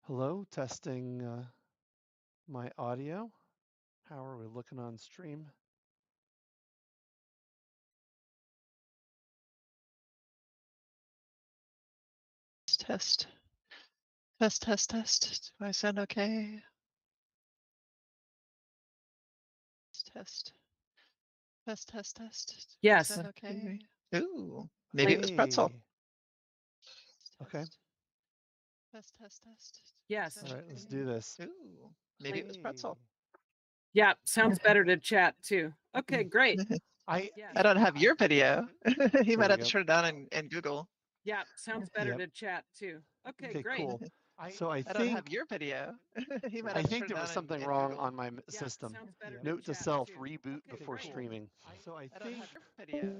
Hello, testing my audio. How are we looking on stream? Test. Do I sound okay? Test. Do Yes. I sound okay? Ooh, maybe it was pretzel. Hey. Okay. Test. Yes. All right, let's do this. Ooh, maybe it was pretzel. Yeah, sounds better to chat too. Okay, great. I don't have your video. You might have to go. turn it on in Google. Yeah, sounds better Yep. to chat too. Okay, Okay, great. cool. So I don't have think your video. You might I have to think turn there it was on something in wrong Google. on my Yeah, system. sounds better Note to chat self: too. reboot Okay, before great. streaming. So I I don't think have your video.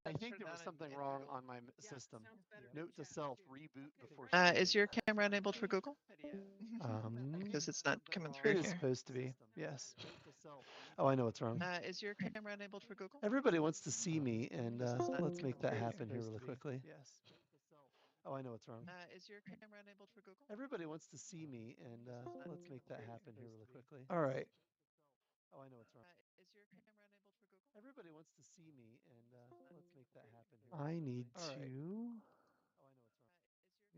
I think there was something wrong on my system. Sounds better to Note to chat self: too. reboot before Is streaming. your camera enabled for Google? Um, Because it's not coming through It is here. supposed to be. Yes. Oh, I know what's wrong. Is your camera enabled for Google? Everybody wants to see me, and let's make that through happen here. here really quickly. Yes. Oh, I know what's wrong. Is your camera enabled for Google? Everybody wants to see me, and let's make that happen here really quickly. All right. Oh, I know what's wrong. Is your camera enabled for Google? Everybody wants to see me, and let's make that happen here. I need to.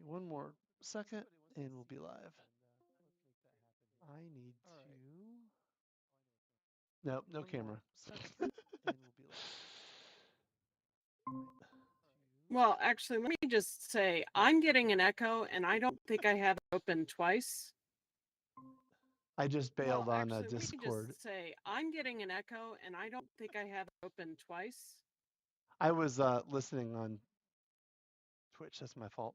One more second, and we'll be live. I need to. No, no camera. And we'll be live. Well, actually, let me just say I'm getting an echo and I don't think I have it open twice. I just bailed on Let me Discord. just say I'm getting an echo and I don't think I have it open twice. I was listening on Twitch. That's my fault.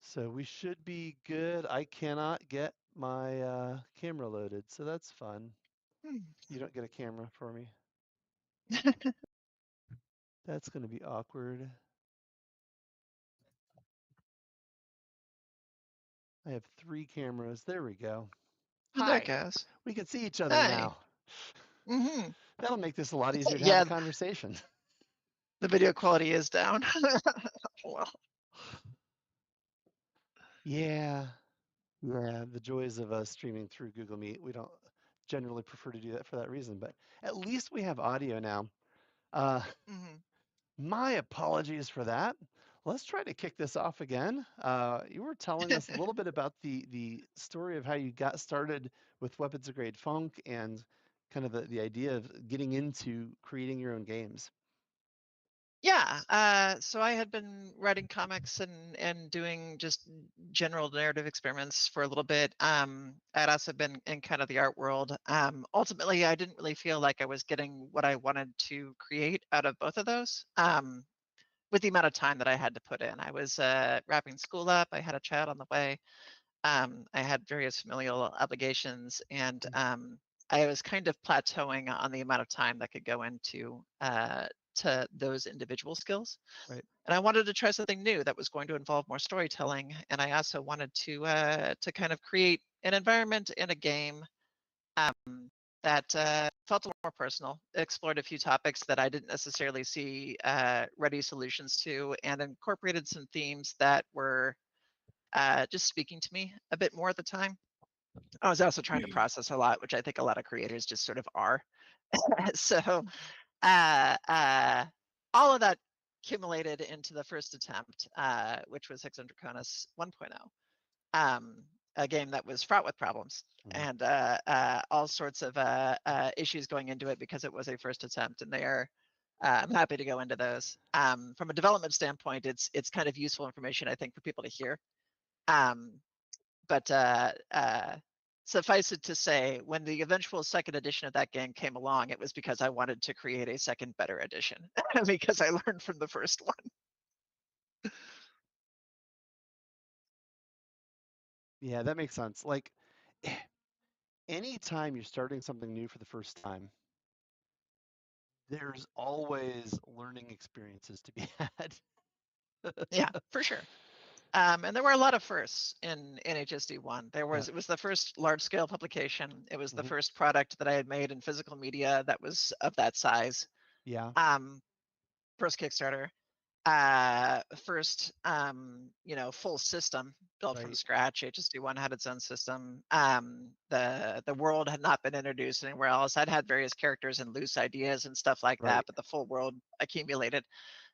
So we should be good. I cannot get my camera loaded, so that's fun. You don't get a camera for me. That's going to be awkward. I have 3 cameras. There we go. There Hi. it goes. We can see each other Hi. now. Mm-hmm. That'll make this a lot easier to Yeah. have a conversation. The video quality is down. Well, Yeah. Yeah, the joys of streaming through Google Meet. We don't generally prefer to do that for that reason, but at least we have audio now. My apologies for that. Let's try to kick this off again. You were telling us a little bit about the story of how you got started with Weapons of Great Funk and kind of the idea of getting into creating your own games. Yeah. So I had been writing comics and doing just general narrative experiments for a little bit. I'd also been in kind of the art world. Ultimately, I didn't really feel like I was getting what I wanted to create out of both of those. With the amount of time that I had to put in, I was wrapping school up. I had a child on the way. I had various familial obligations, and I was kind of plateauing on the amount of time that could go into to those individual skills. Right. And I wanted to try something new that was going to involve more storytelling. And I also wanted to kind of create an environment in a game that felt a little more personal, explored a few topics that I didn't necessarily see ready solutions to, and incorporated some themes that were just speaking to me a bit more at the time. I was also trying to process a lot, which I think a lot of creators just sort of are. So all of that accumulated into the first attempt, which was HC DRACONES 1.0, a game that was fraught with problems and all sorts of issues going into it because it was a first attempt, and they are. I'm happy to go into those. From a development standpoint, it's kind of useful information, I think, for people to hear. But suffice it to say, when the eventual second edition of that game came along, it was because I wanted to create a second, better edition because I learned from the first one. Yeah, that makes sense. Like, anytime you're starting something new for the first time, there's always learning experiences to be had. Yeah, for sure. And there were a lot of firsts in HSD1. It was the first large-scale publication. It was the first product that I had made in physical media that was of that size. Yeah. First Kickstarter. First, full system built from Right. scratch. HSD1 had its own system. The world had not been introduced anywhere else. I'd had various characters and loose ideas and stuff like Right. that, but the full world accumulated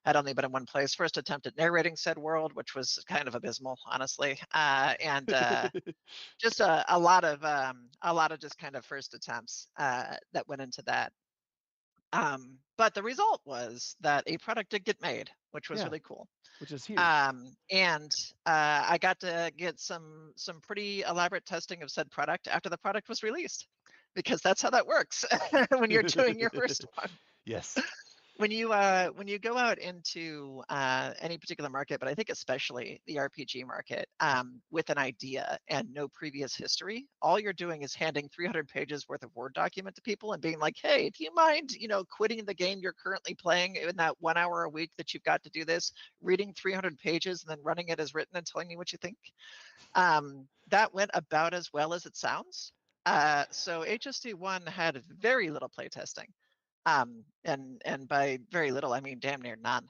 had only been in one place. First attempt at narrating said world, which was kind of abysmal, honestly, and just a lot of just kind of first attempts that went into that. But the result was that a product did get made, which was Yeah, really cool. which is huge. And I got to get some pretty elaborate testing of said product after the product was released, because that's how that works when you're doing your first one. Yes. When you go out into any particular market, but I think especially the RPG market, with an idea and no previous history, all you're doing is handing 300 pages worth of Word document to people and being like, "Hey, do you mind, quitting the game you're currently playing in that 1 hour a week that you've got to do this, reading 300 pages and then running it as written and telling me what you think?" That went about as well as it sounds. So HSD1 had very little playtesting. And by very little, I mean damn near none.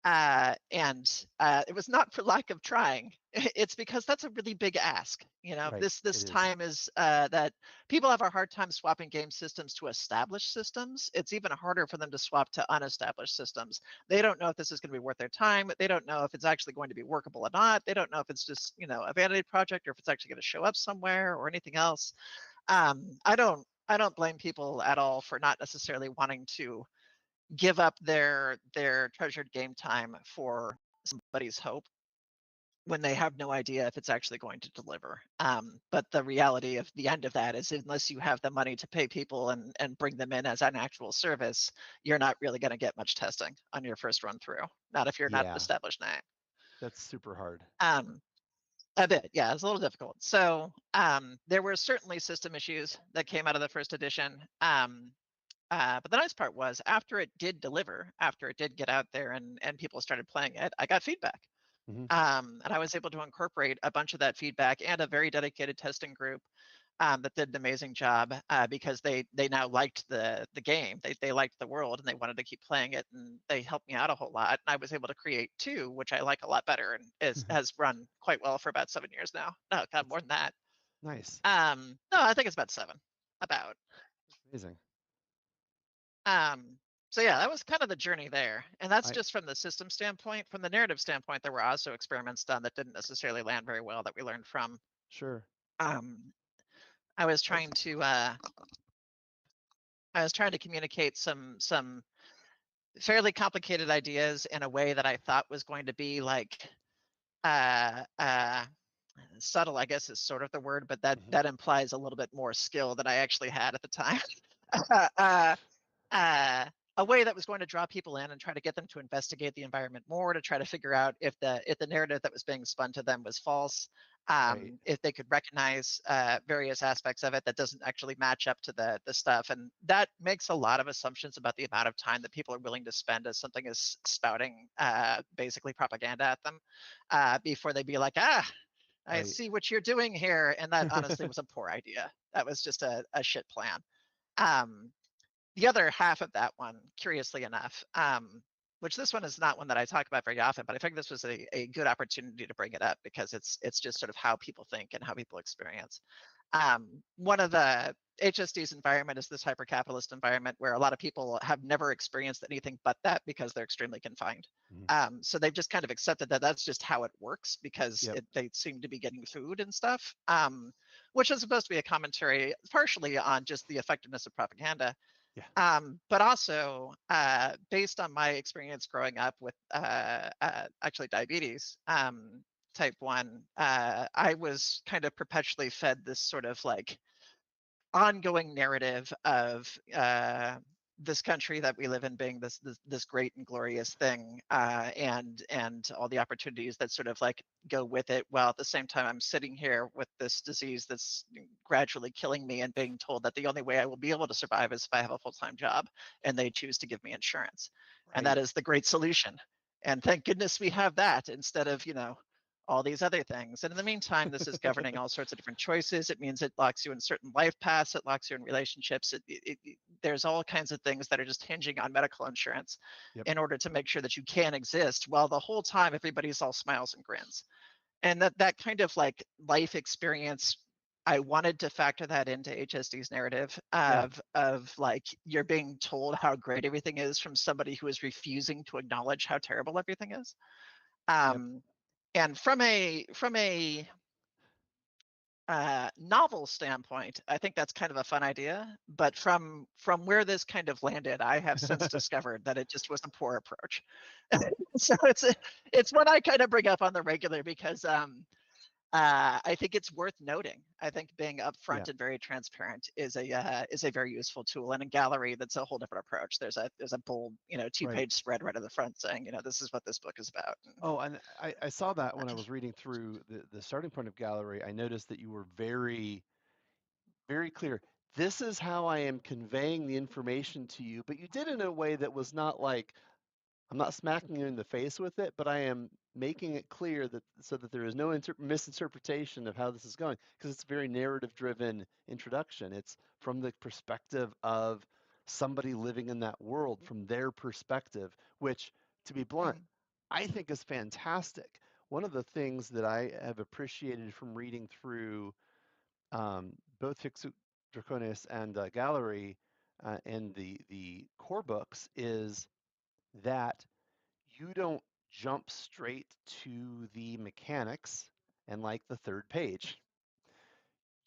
And it was not for lack of trying. It's because that's a really big ask. Right. This It is. time is that people have a hard time swapping game systems to established systems. It's even harder for them to swap to unestablished systems. They don't know if this is going to be worth their time. They don't know if it's actually going to be workable or not. They don't know if it's just a vanity project or if it's actually going to show up somewhere or anything else. I don't blame people at all for not necessarily wanting to give up their treasured game time for somebody's hope when they have no idea if it's actually going to deliver. But the reality of the end of that is, unless you have the money to pay people and bring them in as an actual service, you're not really going to get much testing on your first run through. Not if you're not an Yeah, established name. that's super hard. A bit, yeah, it's a little difficult. So there were certainly system issues that came out of the first edition. But the nice part was, after it did deliver, after it did get out there and people started playing it, I got feedback. Mhm. And I was able to incorporate a bunch of that feedback and a very dedicated testing group that did an amazing job, because they now liked the game. They liked the world and they wanted to keep playing it, and they helped me out a whole lot. And I was able to create two, which I like a lot better, and has run quite well for about 7 years now. No, God, That's more than that. nice. No, I think it's about 7. About. Amazing. Um, so yeah, that was kind of the journey there. And that's I just from the system standpoint. From the narrative standpoint, there were also experiments done that didn't necessarily land very well that we learned from. sure. Um, I was That's trying to communicate some fairly complicated ideas in a way that I thought was going to be like uh, uh, subtle, I guess is sort of the word, but that Mhm. that implies a little bit more skill than I actually had at the time. uh, uh, a way that was going to draw people in and try to get them to investigate the environment more, to try to figure out if the narrative that was being spun to them was false, Right. if they could recognize various aspects of it that doesn't actually match up to the stuff. And that makes a lot of assumptions about the amount of time that people are willing to spend as something is spouting basically propaganda at them, before they be like, I Right. see what you're doing here. And that honestly was a poor idea. That was just a shit plan. Um, the other half of that one, curiously enough, which this one is not one that I talk about very often, but I think this was a good opportunity to bring it up because it's just sort of how people think and how people experience. One of the HSD's environment is this hyper-capitalist environment where a lot of people have never experienced anything but that because they're extremely confined. Mhm. So they've just kind of accepted that that's just how it works because Yep. they seem to be getting food and stuff, which is supposed to be a commentary partially on just the effectiveness of propaganda. Yeah. But also, based on my experience growing up with actually diabetes, type 1, I was kind of perpetually fed this sort of like ongoing narrative of this country that we live in being this great and glorious thing, and all the opportunities that sort of like go with it, while at the same time I'm sitting here with this disease that's gradually killing me and being told that the only way I will be able to survive is if I have a full-time job and they choose to give me insurance. And that Right. is the great solution. And thank goodness we have that instead of all these other things. And in the meantime, this is governing all sorts of different choices. It means it locks you in certain life paths. It locks you in relationships. There's all kinds of things that are just hinging on medical insurance Yep. in order to make sure that you can exist, while the whole time everybody's all smiles and grins. and that kind of like life experience, I wanted to factor that into HSD's narrative of like you're being told how great everything is from somebody who is refusing to acknowledge how terrible everything is. Yep. And from a novel standpoint, I think that's kind of a fun idea. But from where this kind of landed, I have since discovered that it just was a poor approach. So it's one I kind of bring up on the regular because I think it's worth noting. I think being upfront Yeah. and very transparent is a very useful tool. And in Gallery, that's a whole different approach. There's a bold, two-page spread right at the front saying, this is what this book is about. Oh, and I saw that when I was reading through the starting point of Gallery. I noticed that you were very, very clear. This is how I am conveying the information to you, but you did it in a way that was not like, I'm not smacking you in the face with it, but I am making it clear that so that there is no misinterpretation of how this is going, because it's a very narrative-driven introduction. It's from the perspective of somebody living in that world, from their perspective, which, to be blunt, I think is fantastic. One of the things that I have appreciated from reading through both HC Dracones and Gallery and the core books is that you don't jump straight to the mechanics and like the third page.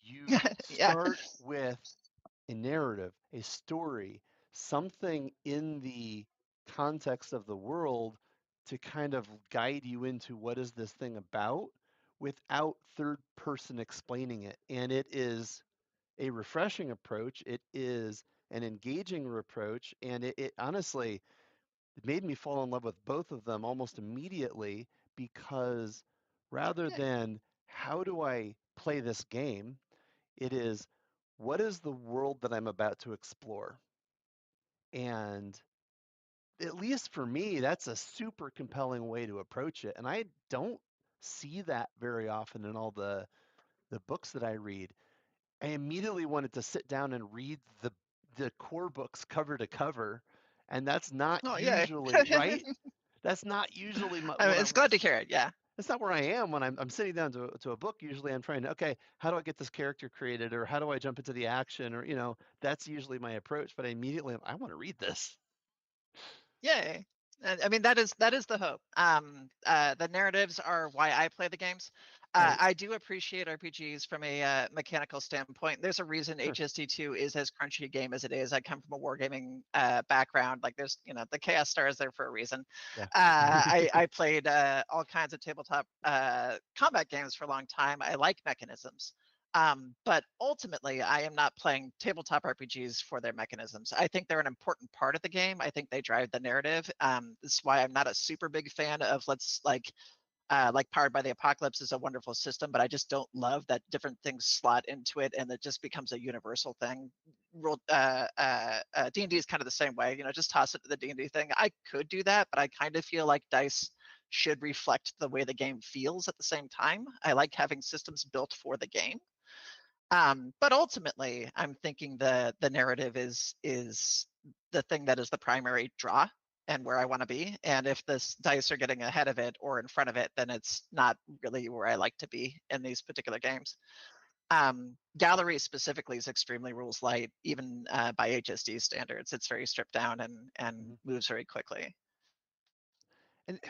You Yeah. start with a narrative, a story, something in the context of the world to kind of guide you into what is this thing about without third person explaining it. And it is a refreshing approach. It is an engaging approach. And it honestly, it made me fall in love with both of them almost immediately because rather than how do I play this game, it is what is the world that I'm about to explore? And at least for me, that's a super compelling way to approach it. And I don't see that very often in all the books that I read. I immediately wanted to sit down and read the core books cover to cover, and that's not Oh, yeah. usually right. That's not usually what It's I'm. glad to hear it. Yeah. That's not where I am when I'm sitting down to a book. Usually, I'm trying to okay, how do I get this character created, or how do I jump into the action, or that's usually my approach. But I immediately I want to read this. Yay. I mean, that is the hope. The narratives are why I play the games. Right. I do appreciate RPGs from a mechanical standpoint. There's a reason Sure. HSD2 is as crunchy a game as it is. I come from a wargaming background. Like there's, the Chaos Star is there for a reason. Yeah. I played all kinds of tabletop combat games for a long time. I like mechanisms. But ultimately, I am not playing tabletop RPGs for their mechanisms. I think they're an important part of the game. I think they drive the narrative. This is why I'm not a super big fan of like Powered by the Apocalypse is a wonderful system, but I just don't love that different things slot into it and it just becomes a universal thing. D&D is kind of the same way. Just toss it to the D&D thing. I could do that, but I kind of feel like dice should reflect the way the game feels at the same time. I like having systems built for the game. But ultimately, I'm thinking the narrative is the thing that is the primary draw and where I want to be. And if the dice are getting ahead of it or in front of it, then it's not really where I like to be in these particular games. Gallery specifically is extremely rules light, even by HSD standards. It's very stripped down and moves very quickly. And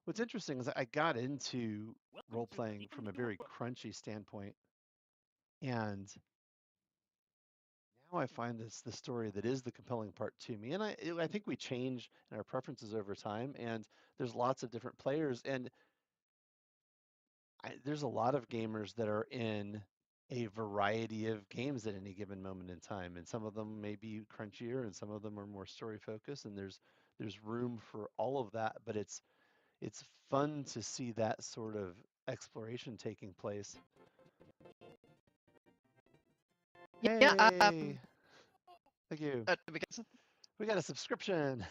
what's interesting is I got into role playing from a very crunchy standpoint, and now I find this the story that is the compelling part to me. And I think we change in our preferences over time, and there's lots of different players, and there's a lot of gamers that are in a variety of games at any given moment in time, and some of them may be crunchier, and some of them are more story focused, and there's room for all of that. But it's fun to see that sort of exploration taking place. Yeah. Hey, thank you. Because, We got a subscription.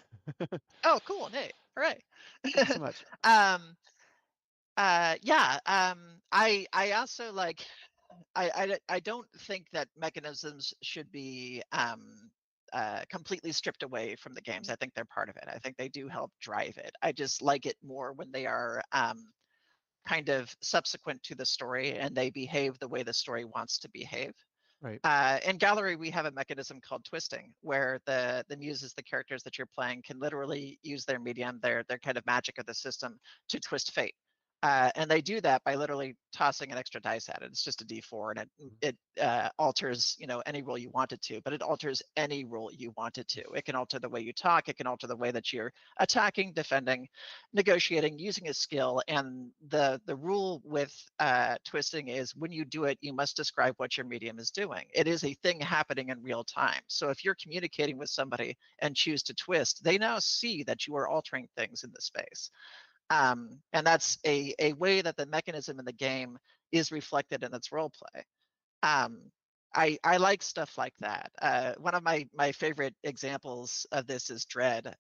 oh, cool. Hey, all right. Thank you so much. Yeah. I also like. I don't think that mechanisms should be completely stripped away from the games. I think they're part of it. I think they do help drive it. I just like it more when they are kind of subsequent to the story, and they behave the way the story wants to behave. Right. In Gallery, we have a mechanism called twisting, where the muses, the characters that you're playing, can literally use their medium, their kind of magic of the system, to twist fate. And they do that by literally tossing an extra dice at it. It's just a D4, and it alters, you know, any roll you want it to, but it alters any roll you want it to. It can alter the way you talk. It can alter the way that you're attacking, defending, negotiating, using a skill. And the rule with twisting is when you do it, you must describe what your medium is doing. It is a thing happening in real time. So if you're communicating with somebody and choose to twist, they now see that you are altering things in the space. And that's a way that the mechanism in the game is reflected in its role play. I like stuff like that. One of my favorite examples of this is Dread,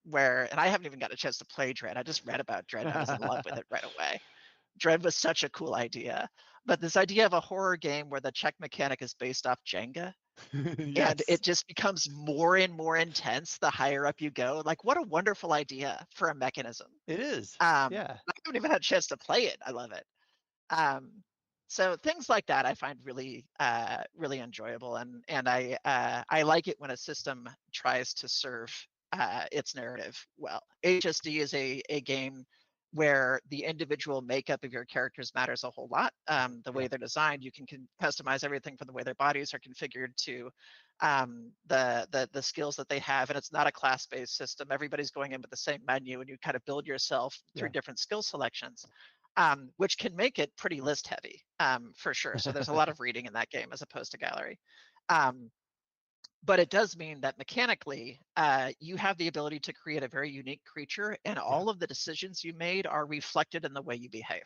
where, and I haven't even got a chance to play Dread. I just read about Dread and I was in love with it right away. Dread was such a cool idea. But this idea of a horror game where the check mechanic is based off Jenga, Yes. and it just becomes more and more intense the higher up you go. Like, what a wonderful idea for a mechanism. It is. Yeah. Yeah. I haven't even had a chance to play it. I love it. So things like that I find really really enjoyable, and I like it when a system tries to serve its narrative well. HSD is a game where the individual makeup of your characters matters a whole lot. The way they're designed, you can customize everything from the way their bodies are configured to the skills that they have, and it's not a class-based system. Everybody's going in with the same menu, and you kind of build yourself through different skill selections. Which can make it pretty list heavy, for sure. So there's a lot of reading in that game as opposed to Gallery. But it does mean that mechanically, you have the ability to create a very unique creature, and all of the decisions you made are reflected in the way you behave,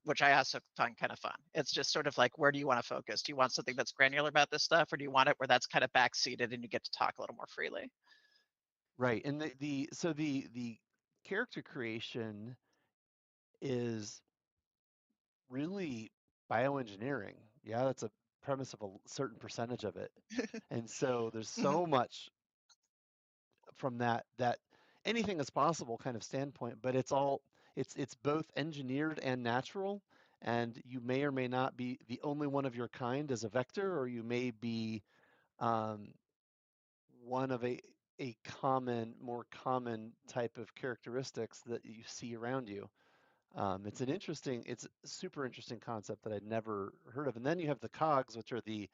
which I also find kind of fun. It's just sort of like, where do you want to focus? Do you want something that's granular about this stuff, or do you want it where that's kind of backseated and you get to talk a little more freely? Right. And the character creation is really bioengineering. Yeah, that's a premise of a certain percentage of it. And so there's so much from that anything is possible kind of standpoint, but it's both engineered and natural, and you may or may not be the only one of your kind as a vector, or you may be one of a more common type of characteristics that you see around you. It's a super interesting concept that I'd never heard of. And then you have the cogs, which are the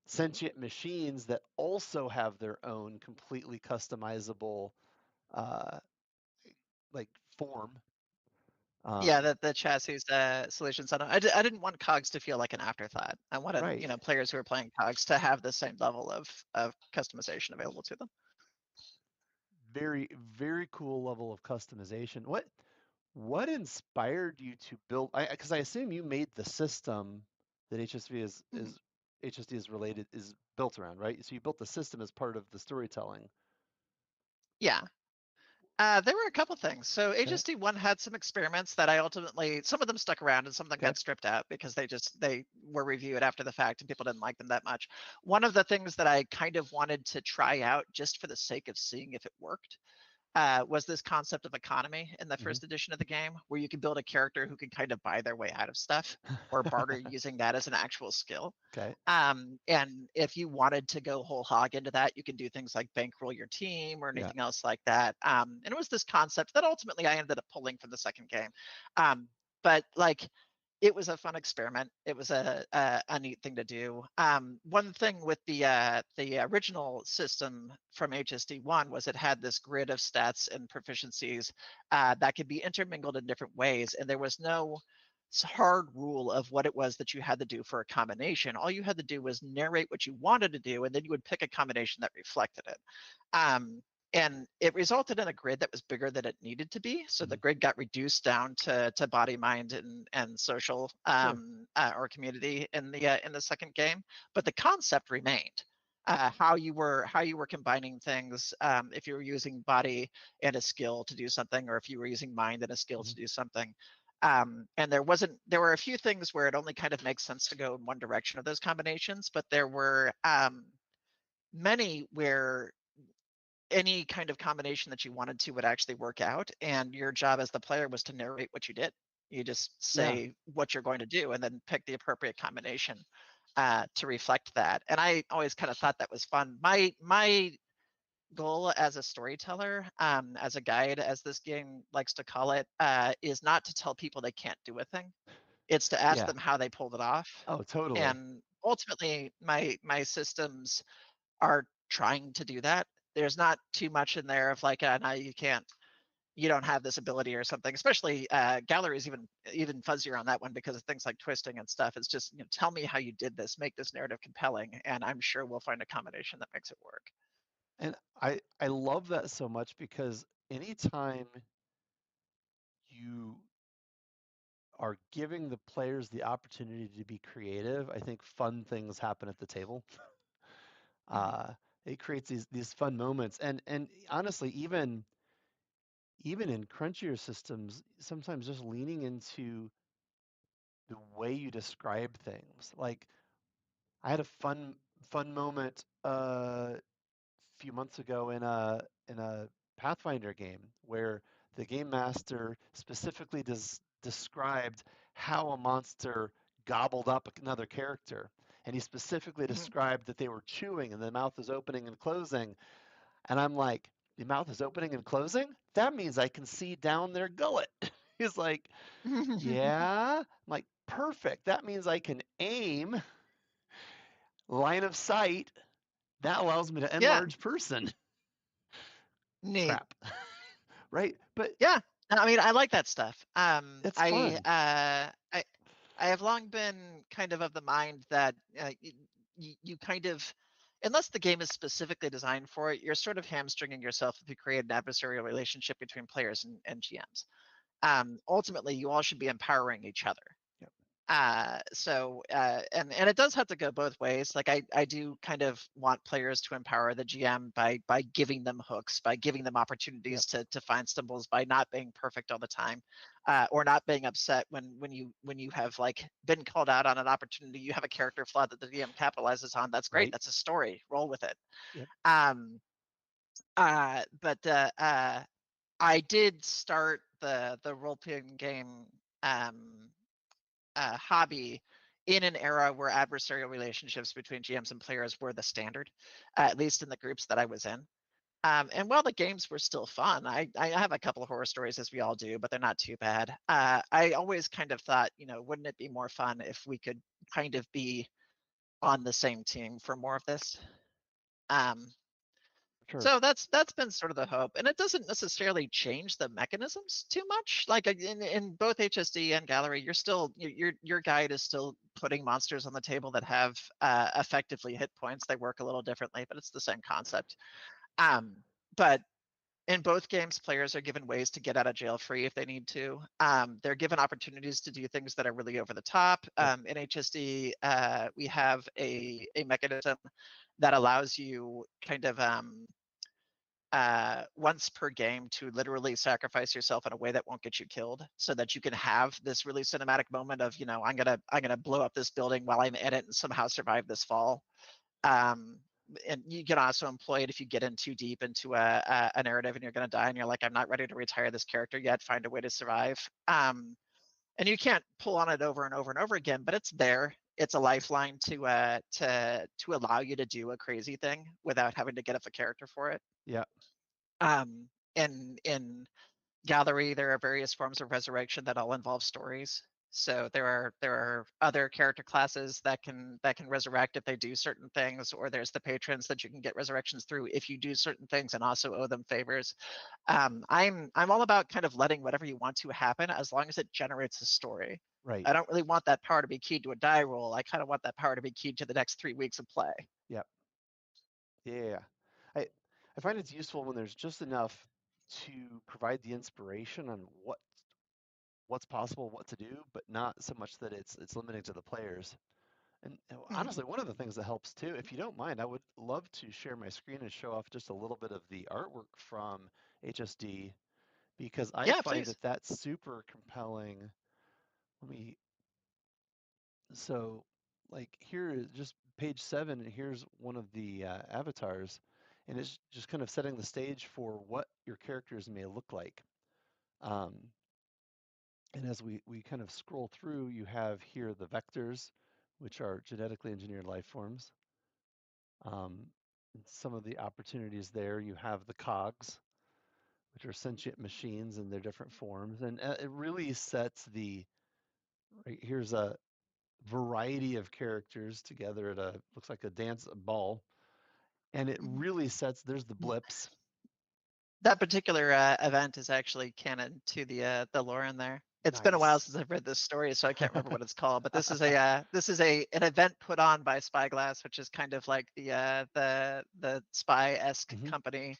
sentient machines that also have their own completely customizable uh, like form. Yeah, the chassis solutions. I didn't want cogs to feel like an afterthought. I wanted, Right. you know, players who are playing cogs to have the same level of customization available to them. Very, very cool level of customization. What inspired you to build? Because I assume you made the system that HSD is built around, right? So you built the system as part of the storytelling. Yeah. There were a couple things. So HSD 1 had some experiments that I ultimately, some of them stuck around and some of them got stripped out because they were reviewed after the fact and people didn't like them that much. One of the things that I kind of wanted to try out just for the sake of seeing if it worked was this concept of economy in the first edition of the game, where you can build a character who can kind of buy their way out of stuff or barter using that as an actual skill. Okay. And if you wanted to go whole hog into that, you can do things like bankroll your team or anything else like that. And it was this concept that ultimately I ended up pulling from the second game. But like, it was a fun experiment. It was a neat thing to do. One thing with the original system from HSD1 was it had this grid of stats and proficiencies that could be intermingled in different ways, and there was no hard rule of what it was that you had to do for a combination. All you had to do was narrate what you wanted to do, and then you would pick a combination that reflected it. And it resulted in a grid that was bigger than it needed to be. So the grid got reduced down to body, mind, and social or community in the second game. But the concept remained. How you were combining things, if you were using body and a skill to do something, or if you were using mind and a skill to do something. And there were a few things where it only kind of makes sense to go in one direction of those combinations, but there were many where any kind of combination that you wanted to would actually work out, and your job as the player was to narrate what you did. You just say what you're going to do and then pick the appropriate combination to reflect that. And I always kind of thought that was fun. My goal as a storyteller, as a guide, as this game likes to call it, is not to tell people they can't do a thing. It's to ask Yeah. them how they pulled it off. Oh, totally. And ultimately, my systems are trying to do that. There's not too much in there of like, no, you can't, you don't have this ability or something. Especially Gallery is even fuzzier on that one because of things like twisting and stuff. It's just, tell me how you did this, make this narrative compelling, and I'm sure we'll find a combination that makes it work. And I love that so much because anytime you are giving the players the opportunity to be creative, I think fun things happen at the table. It creates these fun moments, and honestly, even in crunchier systems, sometimes just leaning into the way you describe things. Like I had a fun moment a few months ago in a Pathfinder game where the game master specifically described how a monster gobbled up another character. And he specifically described that they were chewing and the mouth is opening and closing. And I'm like, the mouth is opening and closing? That means I can see down their gullet. He's like, yeah. I'm like, perfect. That means I can aim line of sight. That allows me to Yeah, enlarge person. neat. Crap. Right? But Yeah, I mean, I like that stuff. it's fun. I have long been kind of the mind that you kind of, unless the game is specifically designed for it, you're sort of hamstringing yourself if you create an adversarial relationship between players and GMs. Ultimately, you all should be empowering each other. Yep. And it does have to go both ways. Like I do kind of want players to empower the GM by giving them hooks, by giving them opportunities to find stumbles, by not being perfect all the time, or not being upset when you have like been called out on an opportunity. You have a character flaw that the GM capitalizes on. That's great. Right. That's a story. Roll with it. Yep. But I did start the role playing game hobby in an era where adversarial relationships between GMs and players were the standard, at least in the groups that I was in. And while the games were still fun, I have a couple of horror stories, as we all do, but they're not too bad. I always kind of thought, wouldn't it be more fun if we could kind of be on the same team for more of this? Sure. So that's been sort of the hope, and it doesn't necessarily change the mechanisms too much. Like in both HSD and Gallery, you're still your guide is still putting monsters on the table that have effectively hit points. They work a little differently, but it's the same concept. But in both games, players are given ways to get out of jail free if they need to. They're given opportunities to do things that are really over the top. In HSD, we have a mechanism that allows you kind of once per game to literally sacrifice yourself in a way that won't get you killed, so that you can have this really cinematic moment of, I'm gonna blow up this building while I'm in it and somehow survive this fall. And you can also employ it if you get in too deep into a narrative and you're going to die and you're like, I'm not ready to retire this character yet, find a way to survive. And you can't pull on it over and over and over again, but it's there. It's a lifeline to allow you to do a crazy thing without having to get up a character for it. Yeah. In Gallery, there are various forms of resurrection that all involve stories. So there are other character classes that can resurrect if they do certain things, or there's the patrons that you can get resurrections through if you do certain things and also owe them favors. I'm all about kind of letting whatever you want to happen as long as it generates a story. Right. I don't really want that power to be keyed to a die roll. I kind of want that power to be keyed to the next 3 weeks of play. Yep. Yeah. I find it's useful when there's just enough to provide the inspiration on what's possible, what to do, but not so much that it's limiting to the players. And honestly, one of the things that helps too, if you don't mind, I would love to share my screen and show off just a little bit of the artwork from HSD because I Yeah, find please. that that's super compelling. So like here is just page 7, and here's one of the avatars. and it's just kind of setting the stage for what your characters may look like. Um, and as we kind of scroll through, you have here the vectors, which are genetically engineered life forms. Some of the opportunities there, you have the cogs, which are sentient machines in their different forms. And it really sets right, here's a variety of characters together at looks like a dance ball. And it really sets, there's the blips. That particular event is actually canon to the lore in there. It's been a while Nice. since I've read this story, so I can't remember what it's called. But this is an event put on by Spyglass, which is kind of like the spy-esque company,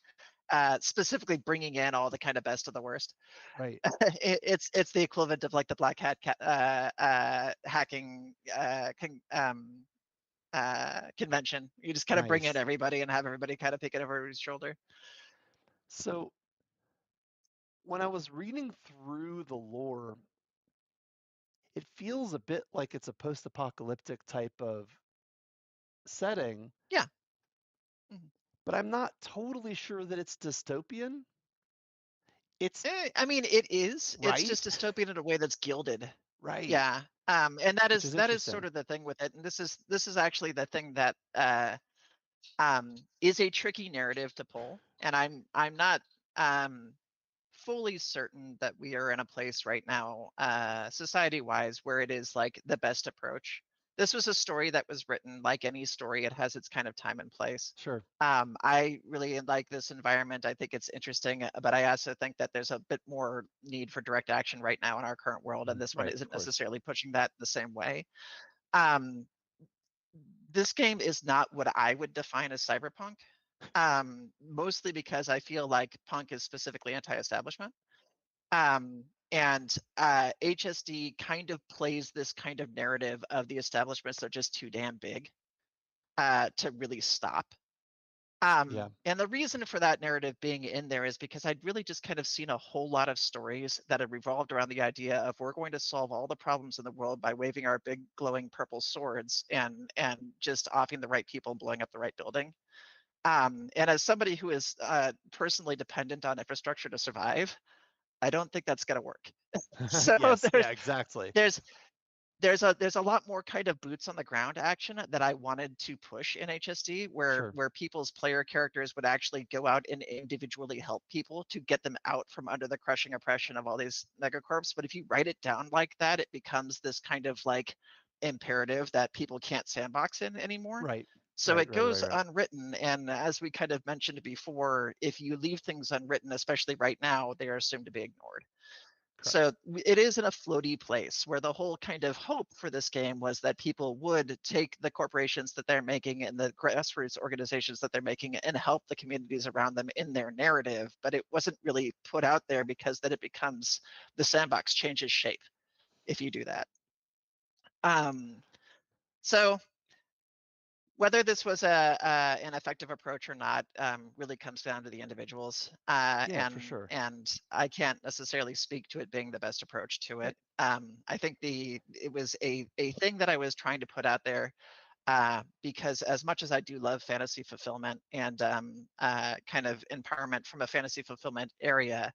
specifically bringing in all the kind of best of the worst. Right. It's the equivalent of like the Black Hat hacking convention. You just kind of bring in Nice. everybody and have everybody kind of pick it over his shoulder. So when I was reading through the lore, it feels a bit like it's a post-apocalyptic type of setting. Yeah. But I'm not totally sure that it's dystopian. It's I mean, it is. It's right. just dystopian in a way that's gilded. Right. Yeah. And that Which is interesting. sort of the thing with it. And this is actually the thing that is a tricky narrative to pull. And I'm not fully certain that we are in a place right now, society-wise, where it is like the best approach. This was a story that was written like any story. It has its kind of time and place. Sure. I really like this environment. I think it's interesting, but I also think that there's a bit more need for direct action right now in our current world, and this one Right, isn't of course. necessarily pushing that the same way. This game is not what I would define as cyberpunk, mostly because I feel like punk is specifically anti-establishment. And HSD kind of plays this kind of narrative of the establishments are just too damn big to really stop. Yeah. And the reason for that narrative being in there is because I'd really just kind of seen a whole lot of stories that had revolved around the idea of we're going to solve all the problems in the world by waving our big glowing purple swords and just offing the right people, blowing up the right building. And as somebody who is personally dependent on infrastructure to survive, I don't think that's going to work. So Yes, yeah, exactly. there's a lot more kind of boots on the ground action that I wanted to push in HSD, Sure. where people's player characters would actually go out and individually help people to get them out from under the crushing oppression of all these megacorps. But if you write it down like that, it becomes this kind of like imperative that people can't sandbox in anymore. Right. So Right, it goes right. unwritten. And as we kind of mentioned before, if you leave things unwritten, especially right now, they are assumed to be ignored. Correct. So it is in a floaty place where the whole kind of hope for this game was that people would take the corporations that they're making and the grassroots organizations that they're making and help the communities around them in their narrative. But it wasn't really put out there because then it becomes the sandbox changes shape if you do that. So whether this was an effective approach or not really comes down to the individuals. Yeah, for sure. And I can't necessarily speak to it being the best approach to it. I think it was a thing that I was trying to put out there because as much as I do love fantasy fulfillment and kind of empowerment from a fantasy fulfillment area,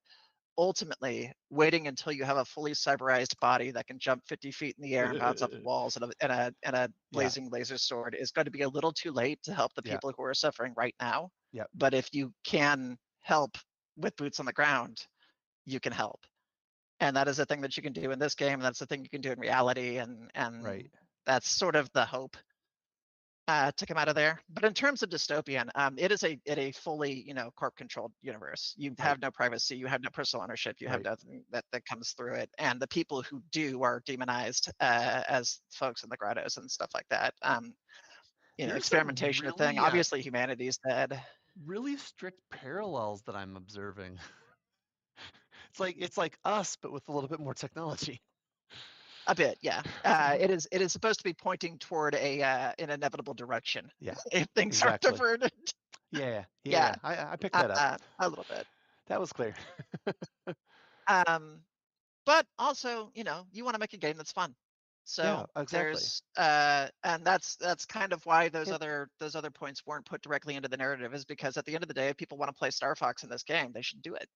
ultimately waiting until you have a fully cyberized body that can jump 50 feet in the air and bounce off walls and a blazing laser sword is going to be a little too late to help the people who are suffering right now. Yep. But if you can help with boots on the ground, you can help. And that is a thing that you can do in this game. And that's the thing you can do in reality. And Right. that's sort of the hope to come out of there. But in terms of dystopian, it is a fully, corp controlled universe. You have no privacy, you have no personal ownership, you have nothing that comes through it. And the people who do are demonized as folks in the grottos and stuff like that. There's experimentation some a thing. really, Obviously humanity's dead. really strict parallels that I'm observing. It's like us, but with a little bit more technology. A bit, yeah. It is supposed to be pointing toward an inevitable direction. Yeah. If things exactly. are diverted. Yeah. I picked that up. A little bit. That was clear. But also, you want to make a game that's fun. So exactly. there's and that's kind of why those And- other points weren't put directly into the narrative, is because at the end of the day, if people want to play Star Fox in this game, they should do it.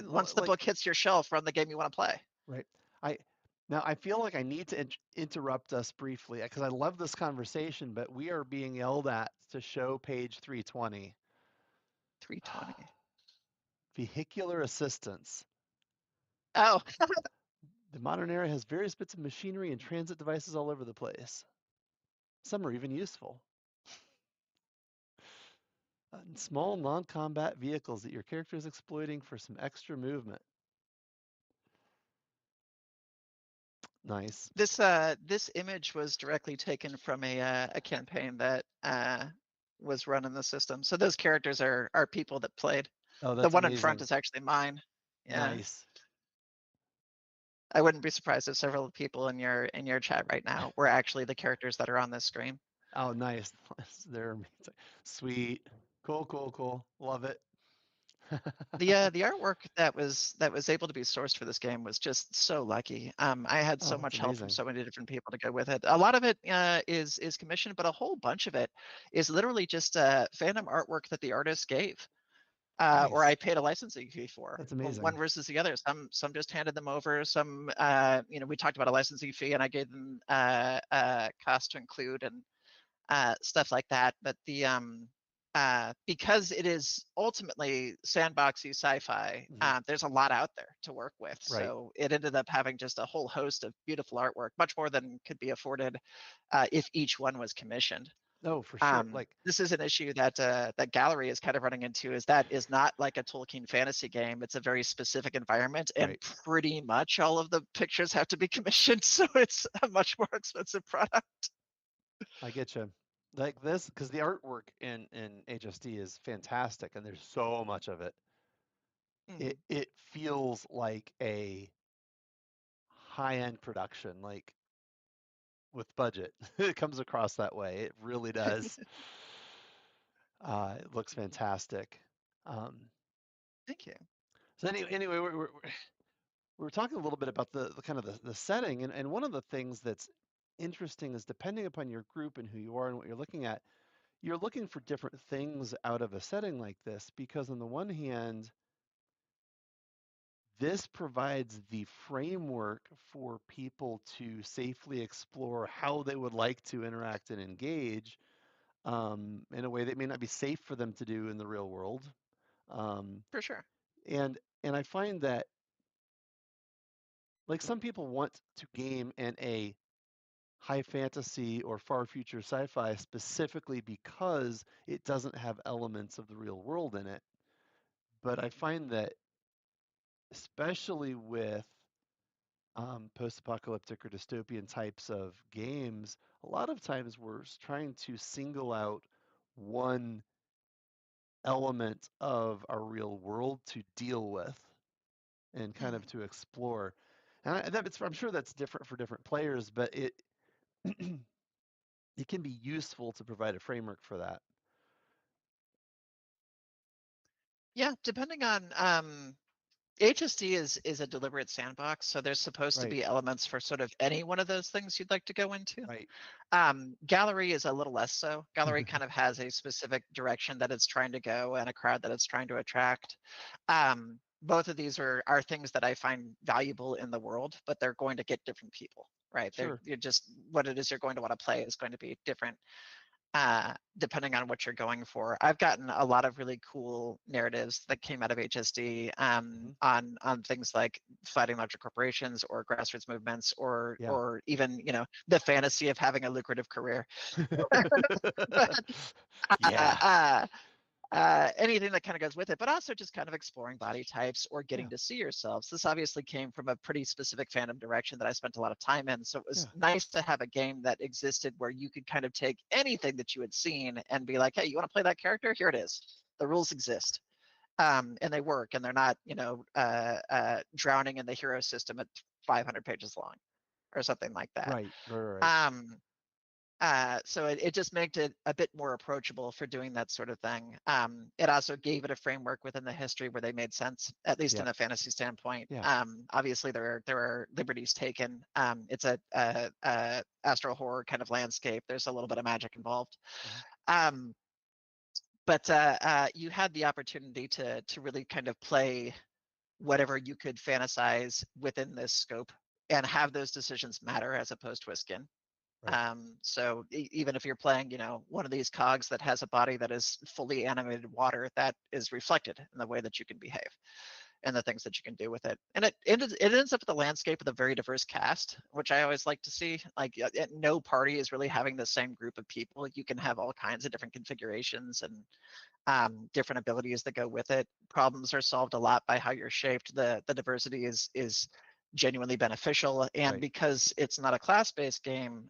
Once the book hits your shelf, run the game you want to play. Right. I feel like I need to interrupt us briefly because I love this conversation, but we are being yelled at to show page 320. 320. Vehicular assistance. Oh, The modern era has various bits of machinery and transit devices all over the place. Some are even useful. Small non-combat vehicles that your character is exploiting for some extra movement. Nice. this image was directly taken from a campaign that was run in the system. So those characters are people that played. Oh, The that's one in front amazing. is actually mine. Yeah. Nice. I wouldn't be surprised if several people in your chat right now were actually the characters that are on this screen. Oh, nice. They're amazing. Sweet. Cool. Love it. The artwork that was able to be sourced for this game was just so lucky. I had so Oh, that's much help from amazing. so many different people to go with it. A lot of it is commissioned, but a whole bunch of it is literally just fandom artwork that the artist gave. Or I Nice. paid a licensing fee for. That's amazing. One versus the other. Some just handed them over. Some, we talked about a licensing fee, and I gave them cost to include and stuff like that. But the because it is ultimately sandboxy sci-fi, there's a lot out there to work with. Right. So it ended up having just a whole host of beautiful artwork, much more than could be afforded if each one was commissioned. Oh, for sure. This is an issue that that Gallerie is kind of running into, is that is not like a Tolkien fantasy game. It's a very specific environment, and pretty much all of the pictures have to be commissioned, so it's a much more expensive product. I get you. Like this, because the artwork in HSD is fantastic, and there's so much of it. It feels like a high-end production, like with budget. It comes across that way. It really does. It looks fantastic. Thank you. So anyway, we're talking a little bit about the kind of the setting, and one of the things that's interesting is depending upon your group and who you are and what you're looking for different things out of a setting like this, because on the one hand, this provides the framework for people to safely explore how they would like to interact and engage in a way that may not be safe for them to do in the real world. For sure. And I find that, like, some people want to game in a high fantasy or far future sci-fi specifically because it doesn't have elements of the real world in it. But I find that, especially with post-apocalyptic or dystopian types of games, a lot of times we're trying to single out one element of our real world to deal with and kind of to explore. And I'm sure that's different for different players, but it it can be useful to provide a framework for that. Yeah, depending on HSD is a deliberate sandbox, so there's supposed to be elements for sort of any one of those things you'd like to go into. Right. Gallerie is a little less so. Gallerie kind of has a specific direction that it's trying to go and a crowd that it's trying to attract. Both of these are things that I find valuable in the world, but they're going to get different people, right? Sure. You're just, what it is you're going to want to play is going to be different depending on what you're going for. I've gotten a lot of really cool narratives that came out of HSD on things like fighting larger corporations or grassroots movements or even, the fantasy of having a lucrative career. Anything that kind of goes with it, but also just kind of exploring body types or getting to see yourselves. This obviously came from a pretty specific fandom direction that I spent a lot of time in. So it was nice to have a game that existed where you could kind of take anything that you had seen and be like, hey, you want to play that character? Here it is. The rules exist. And they work, and they're not, drowning in the hero system at 500 pages long or something like that. Right. So it just made it a bit more approachable for doing that sort of thing. It also gave it a framework within the history where they made sense, at least in Yep. a fantasy standpoint. Yeah. Obviously, there are liberties taken. It's a astral horror kind of landscape. There's a little bit of magic involved. Mhm. But you had the opportunity to really kind of play whatever you could fantasize within this scope and have those decisions matter as opposed to a skin. Right. So even if you're playing, one of these cogs that has a body that is fully animated water, that is reflected in the way that you can behave and the things that you can do with it. And it ends up with a landscape with a very diverse cast, which I always like to see. Like no party is really having the same group of people. You can have all kinds of different configurations and different abilities that go with it. Problems are solved a lot by how you're shaped. The diversity is genuinely beneficial, and Right. because it's not a class-based game,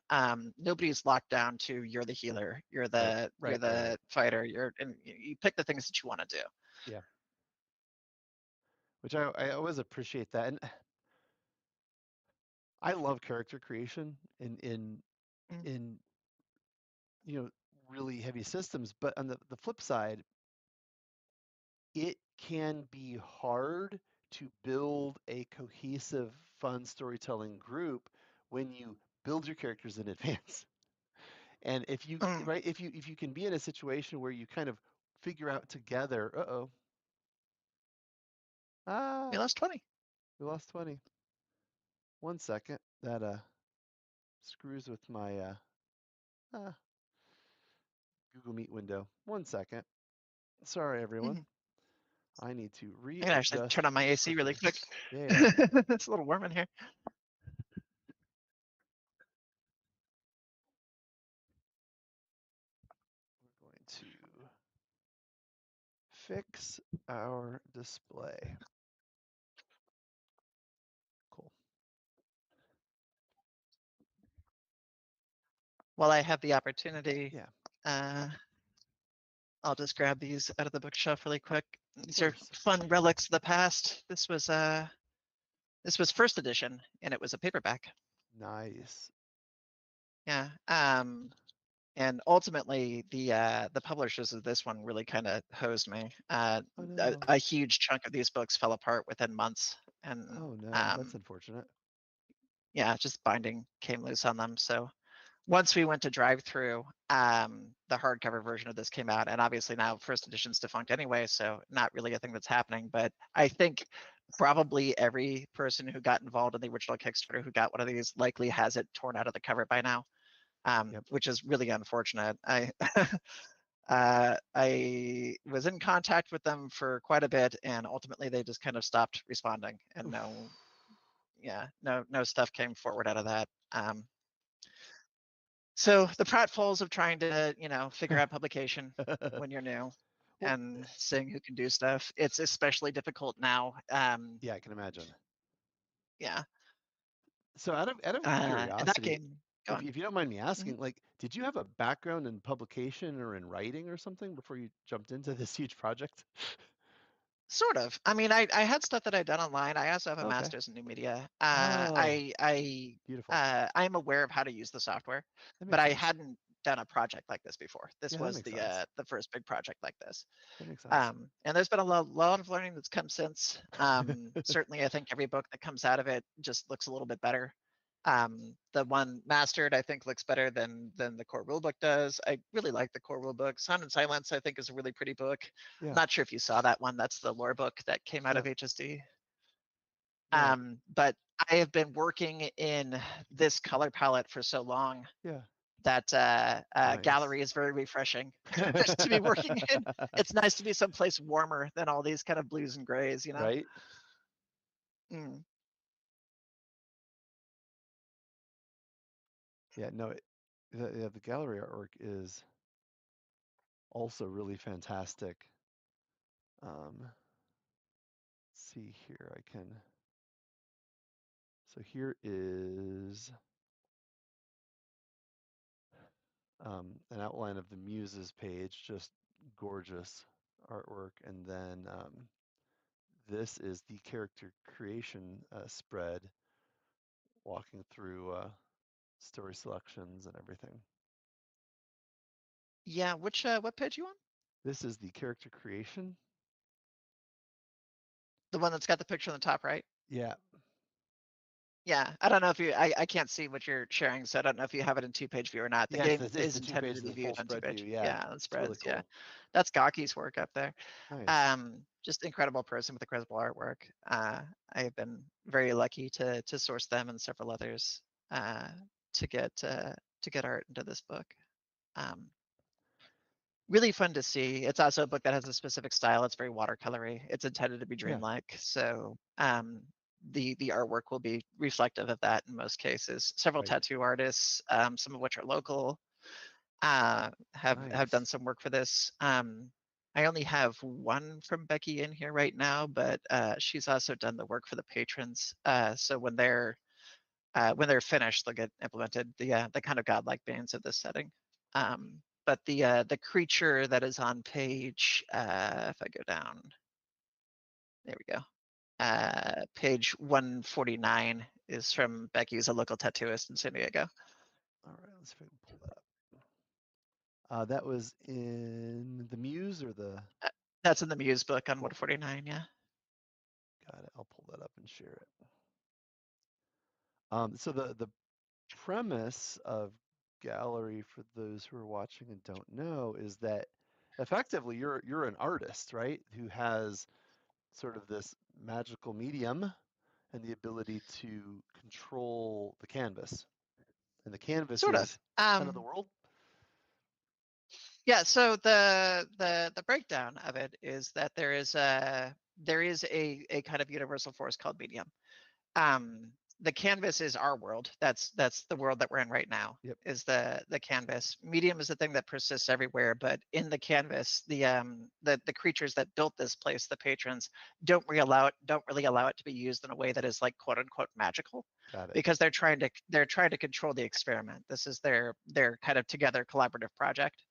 nobody's locked down to you're the healer, you're the Right. fighter, and you pick the things that you want to do. Yeah. Which I always appreciate that, and I love character creation Mm. in really heavy systems. But on the flip side, it can be hard to build a cohesive, fun storytelling group when you build your characters in advance. And if you Mm. right, if you can be in a situation where you kind of figure out together, uh-oh, You ah, lost 20. we lost 20. 1 second. That screws with my ah, Google Meet window. 1 second. Sorry, everyone. Mm-hmm. I need to I'm gonna actually readjust turn on my AC really quickly. quick. Yeah. It's a little warm in here. We're going to fix our display. Cool. While I have the opportunity, Yeah, I'll just grab these out of the bookshelf really quick. of These are course. fun relics of the past. This was first edition, and it was a paperback. Nice. Yeah. And ultimately, the publishers of this one really kind of hosed me. Oh no. A huge chunk of these books fell apart within months, and Oh no, that's unfortunate. yeah, just binding came loose on them. So once we went to drive through, the hardcover version of this came out, and obviously now first edition's defunct anyway, so not really a thing that's happening. But I think probably every person who got involved in the original Kickstarter who got one of these likely has it torn out of the cover by now, Yep. which is really unfortunate. I was in contact with them for quite a bit, and ultimately they just kind of stopped responding, and no stuff came forward out of that. So the pratfalls of trying to, figure out publication when you're new Well, and seeing who can do stuff, it's especially difficult now. yeah, I can imagine. Yeah. So out of And that curiosity, game, go if on. if you don't mind me Mhm. asking, like, did you have a background in publication or in writing or something before you jumped into this huge project? Sort of. I mean, I had stuff that I'd done online. I also have a Okay. master's in new media. Oh, beautiful. I am aware of how to use the software, That but makes I sense. hadn't done a project like this before. This Yeah, that was makes sense. the first big project like this. That makes sense. And there's been a lot of learning that's come since. Certainly, I think every book that comes out of it just looks a little bit better. The one mastered, I think, looks better than the core rulebook does. I really like the core rulebook. Sound and Silence, I think, is a really pretty book. Yeah. Not sure if you saw that one. That's the lore book that came out of Yep. HSD. No. But I have been working in this color palette for so long Yeah. that Nice. gallery is very refreshing to be working in. It's nice to be someplace warmer than all these kind of blues and grays. Right? Mm. Yeah, no, the gallery artwork is also really fantastic. Let's see here, so here is an outline of the Muses page, just gorgeous artwork. And then this is the character creation spread, walking through story selections and everything. Yeah, which what page you on? This is the character creation. The one that's got the picture on the top right? Yeah. Yeah, I don't know if you, I can't see what you're sharing, so I don't know if you have it in 2-page view or not. The Yeah, game it's is the two intended page, to be the full viewed on spread view. 2-page. Yeah, Yeah, on it's really spreads. cool. Yeah, that's Gaki's work up there. Nice. Just incredible person with incredible artwork. I have been very lucky to source them and several others to get art into this book. Really fun to see. It's also a book that has a specific style. It's very watercolory. It's intended to be Yeah. dreamlike. So the artwork will be reflective of that in most cases. Several Right. tattoo artists, some of which are local, have Nice. done some work for this. I only have one from Becky in here right now, but she's also done the work for the patrons. So when they're finished, they'll get implemented. The kind of godlike beings of this setting. But the creature that is on page, if I go down, there we go. Page 149 is from Becky, who's a local tattooist in San Diego. All right, let's see if I can pull that up. That was in the Muse or the. That's in the Muse book on Cool. 149. Yeah. Got it. I'll pull that up and share it. So the premise of Gallery, for those who are watching and don't know, is that effectively you're an artist, right? Who has sort of this magical medium and the ability to control the canvas. And the canvas Sort of. is kind of the world. Yeah. So the breakdown of it is that there is a kind of universal force called medium. The canvas is our world. That's the world that we're in right now. Yep. Is the canvas. Medium is the thing that persists everywhere, but in the canvas, the creatures that built this place, the patrons, don't really allow it to be used in a way that is like quote unquote magical. Got it. Because they're trying to control the experiment. This is their kind of together collaborative project.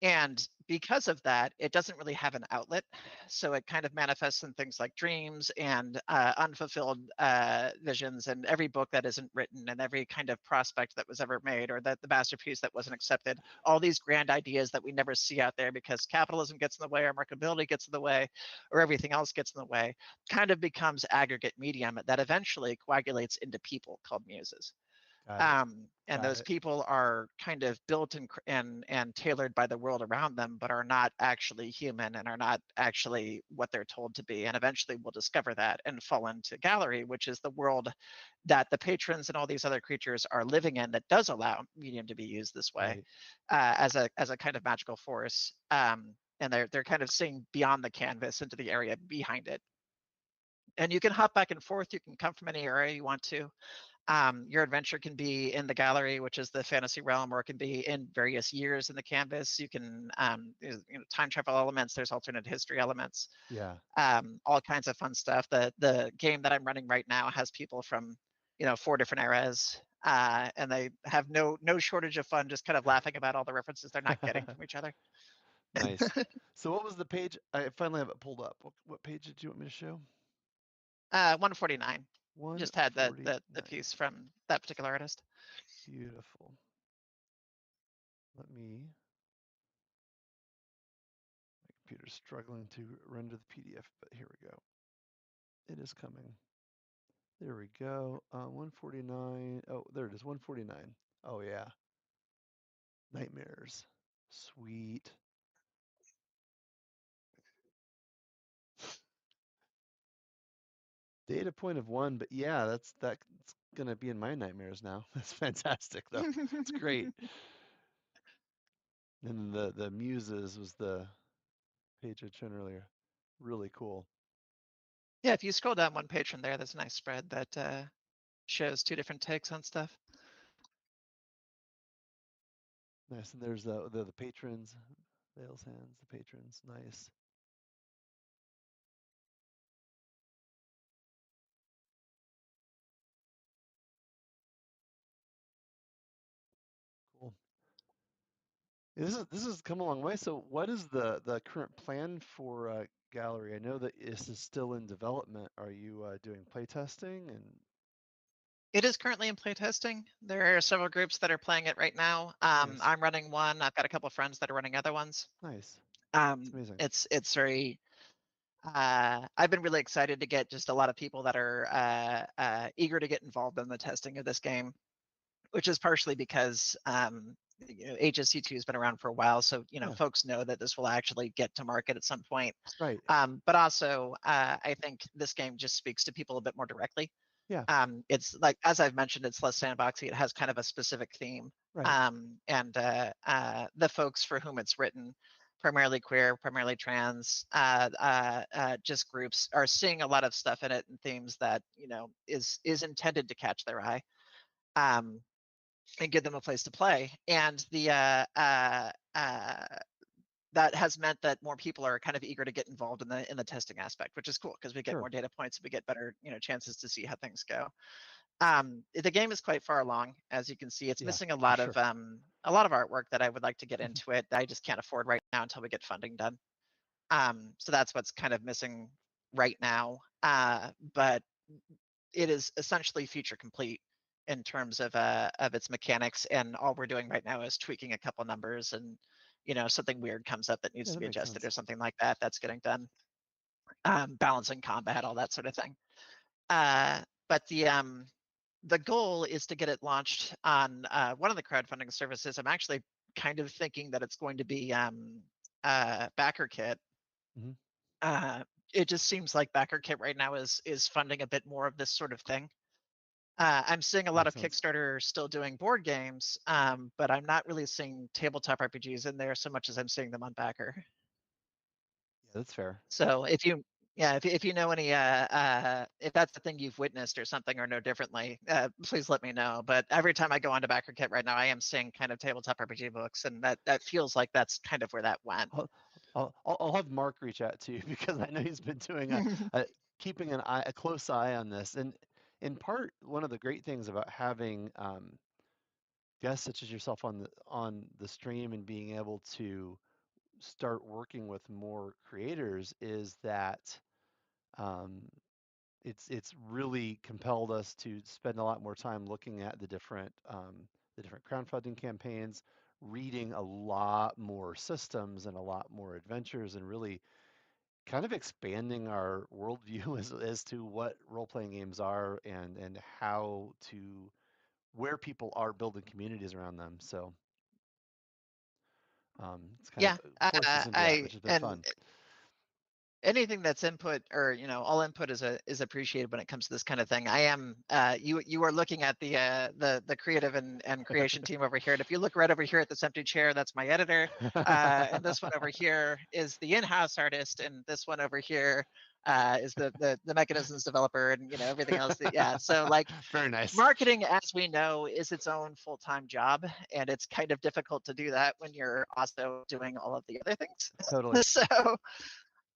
And because of that, it doesn't really have an outlet. So it kind of manifests in things like dreams and unfulfilled visions, and every book that isn't written, and every kind of prospect that was ever made, or the masterpiece that wasn't accepted. All these grand ideas that we never see out there because capitalism gets in the way, or marketability gets in the way, or everything else gets in the way, kind of becomes aggregate medium that eventually coagulates into people called muses. And those people are kind of built and tailored by the world around them, but are not actually human and are not actually what they're told to be. And eventually we'll discover that and fall into Gallery, which is the world that the patrons and all these other creatures are living in, that does allow medium to be used this way, as a kind of magical force. And they're kind of seeing beyond the canvas into the area behind it. And you can hop back and forth. You can come from any area you want to. Your adventure can be in the gallery, which is the fantasy realm, or it can be in various years in the canvas. You can, there's, time travel elements. There's alternate history elements. Yeah. All kinds of fun stuff. The game that I'm running right now has people from, 4 different eras, and they have no shortage of fun, just kind of laughing about all the references they're not getting from each other. Nice. So what was the page? I finally have it pulled up. What page did you want me to show? 149. Just had the piece from that particular artist. Beautiful. My computer's struggling to render the PDF, but here we go. It is coming. There we go. 149. Oh, there it is. 149. Oh yeah. Nightmares. Sweet. Data point of 1, but yeah, that's gonna be in my nightmares now. That's fantastic though. It's great. And the muses was the page I'd shown earlier. Really cool. Yeah, if you scroll down one page from there, there's a nice spread that shows 2 different takes on stuff. Nice. And there's the patrons, Vale's hands, the patrons. Nice. Cool. This has come a long way. So what is the current plan for Gallery? I know that this is still in development. Are you doing playtesting and? It is currently in playtesting. There are several groups that are playing it right now. Nice. I'm running one. I've got a couple of friends that are running other ones. Nice. That's amazing. It's very. I've been really excited to get just a lot of people that are eager to get involved in the testing of this game, which is partially because HSC2 has been around for a while, so folks know that this will actually get to market at some point. Right. But also, I think this game just speaks to people a bit more directly. Yeah. It's like, as I've mentioned, it's less sandboxy. It has kind of a specific theme. Right. And the folks for whom it's written, primarily queer, primarily trans, just groups, are seeing a lot of stuff in it and themes that is intended to catch their eye, and give them a place to play. And that has meant that more people are kind of eager to get involved in the testing aspect, which is cool because we get more data points, we get better chances to see how things go. The game is quite far along, as you can see. It's missing a lot of artwork that I would like to get into it. I just can't afford right now until we get funding done. So that's what's kind of missing right now. But it is essentially feature complete in terms of its mechanics, and all we're doing right now is tweaking a couple numbers, and something weird comes up that needs to be adjusted or something like that. That's getting done. Balancing combat, all that sort of thing. But the goal is to get it launched on one of the crowdfunding services. I'm actually kind of thinking that it's going to be BackerKit. It just seems like BackerKit right now is funding a bit more of this sort of thing. I'm seeing a lot of Kickstarter still doing board games, but I'm not really seeing tabletop RPGs in there so much as I'm seeing them on Backer. Yeah, that's fair. So if you know any, if that's the thing you've witnessed or something or know differently, please let me know. But every time I go onto BackerKit right now, I am seeing kind of tabletop RPG books, and that feels like that's kind of where that went. I'll have Mark reach out to you because I know he's been doing keeping a close eye on this. And in part, one of the great things about having guests such as yourself on the stream and being able to start working with more creators is that it's really compelled us to spend a lot more time looking at the different crowdfunding campaigns, reading a lot more systems and a lot more adventures, and really kind of expanding our worldview as to what role-playing games are and how to where people are building communities around them. So it's kind of forced us into that, which has been fun. Anything that's input, or all input is appreciated when it comes to this kind of thing. I am you are looking at the creative and creation team over here, and if you look right over here at this empty chair, that's my editor, and this one over here is the in-house artist, and this one over here is the mechanisms developer, and everything else. So like, very nice. Marketing, as we know, is its own full-time job, and it's kind of difficult to do that when you're also doing all of the other things. Totally. So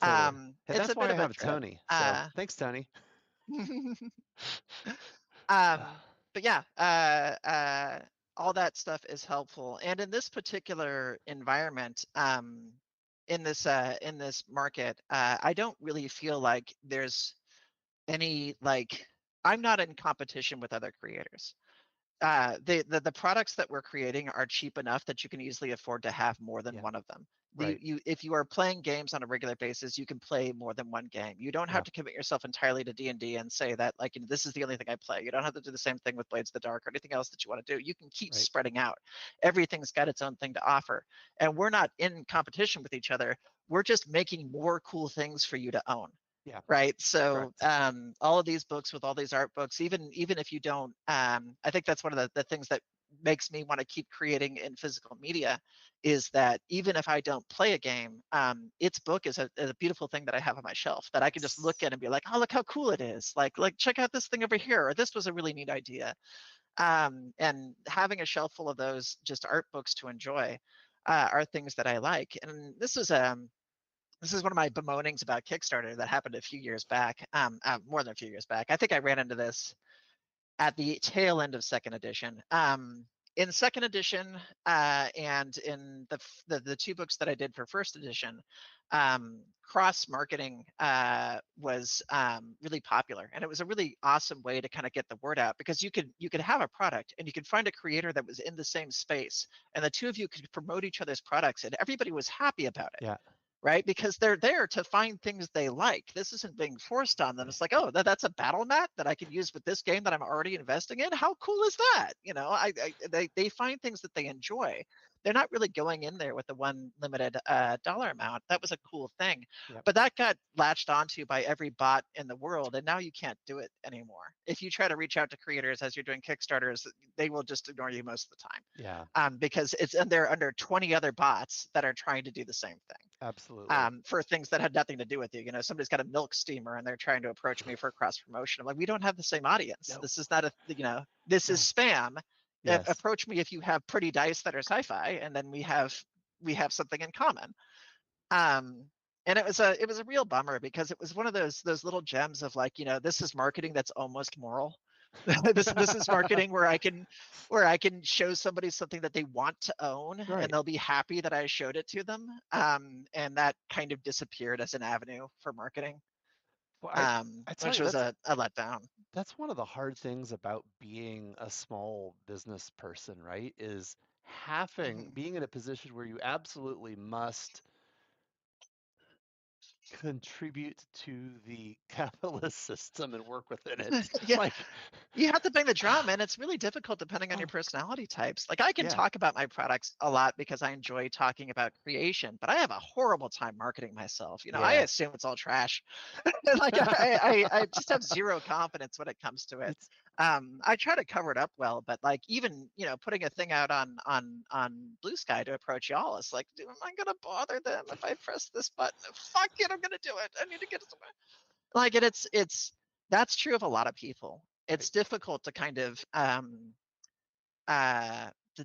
Totally. Hey, it's that's a why bit I of a have trip. Tony. So thanks, Tony. But yeah, all that stuff is helpful. And in this particular environment, in this market, I don't really feel like there's any, like, I'm not in competition with other creators. The products that we're creating are cheap enough that you can easily afford to have more than one of them. If you are playing games on a regular basis, you can play more than one game. You don't have to commit yourself entirely to D&D and say that, like, this is the only thing I play. You don't have to do the same thing with Blades of the Dark or anything else that you want to do. You can keep spreading out. Everything's got its own thing to offer. And we're not in competition with each other. We're just making more cool things for you to own. Yeah. Right. So all of these books with all these art books, even if you don't, I think that's one of the things that makes me want to keep creating in physical media, is that even if I don't play a game, its book is a beautiful thing that I have on my shelf that I can just look at and be like, oh, look how cool it is. Like check out this thing over here, or this was a really neat idea. And having a shelf full of those just art books to enjoy are things that I like. And this is one of my bemoanings about Kickstarter that happened a few years back, more than a few years back. I think I ran into this at the tail end of second edition. in second edition and in the 2 books that I did for first edition, cross marketing was really popular, and it was a really awesome way to kind of get the word out, because you could have a product and you could find a creator that was in the same space, and the two of you could promote each other's products, and everybody was happy about it. Yeah. Right, because they're there to find things they like. This isn't being forced on them. Right. It's like, oh, that's a battle mat that I can use with this game that I'm already investing in. How cool is that? You know, they find things that they enjoy. They're not really going in there with the one limited dollar amount. That was a cool thing, Yep. but that got latched onto by every bot in the world, and now you can't do it anymore. If you try to reach out to creators as you're doing Kickstarters, they will just ignore you most of the time. Yeah. Because it's under 20 other bots that are trying to do the same thing. Absolutely. For things that had nothing to do with you. You know, somebody's got a milk steamer and they're trying to approach me for cross promotion. I'm like, we don't have the same audience. Nope. This is not this is spam. Yes. Approach me if you have pretty dice that are sci-fi, and then we have something in common. And it was a real bummer, because it was one of those little gems of like, this is marketing that's almost moral. this is marketing where I can show somebody something that they want to own, Right. and they'll be happy that I showed it to them. And that kind of disappeared as an avenue for marketing, Well, I tell which you, was a letdown. that's one of the hard things about being a small business person, right? Is being in a position where you absolutely must contribute to the capitalist system and work within it. Yeah. Like, You have to bang the drum, and it's really difficult depending on your personality types. Like, I can yeah. talk about my products a lot because I enjoy talking about creation, but I have a horrible time marketing myself. I Yeah. assume it's all trash. Like, I just have zero confidence when it comes to it. It's I try to cover it up well, but like, even putting a thing out on Blue Sky to approach y'all, it's like, am I gonna bother them if I press this button? Fuck it, I'm gonna do it. I need to get somewhere. Like, and it's that's true of a lot of people. It's difficult to kind of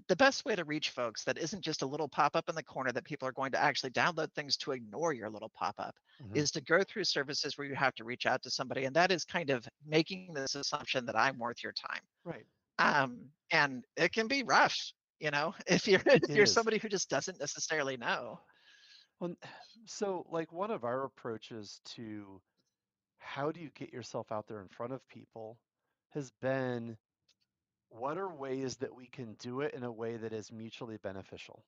the best way to reach folks that isn't just a little pop-up in the corner that people are going to actually download things to ignore your little pop-up is to go through services where you have to reach out to somebody, and that is kind of making this assumption that I'm worth your time. right. And it can be rough, if you're It you're is. somebody who just doesn't necessarily know. Well, so like one of our approaches to how do you get yourself out there in front of people has been, what are ways that we can do it in a way that is mutually beneficial,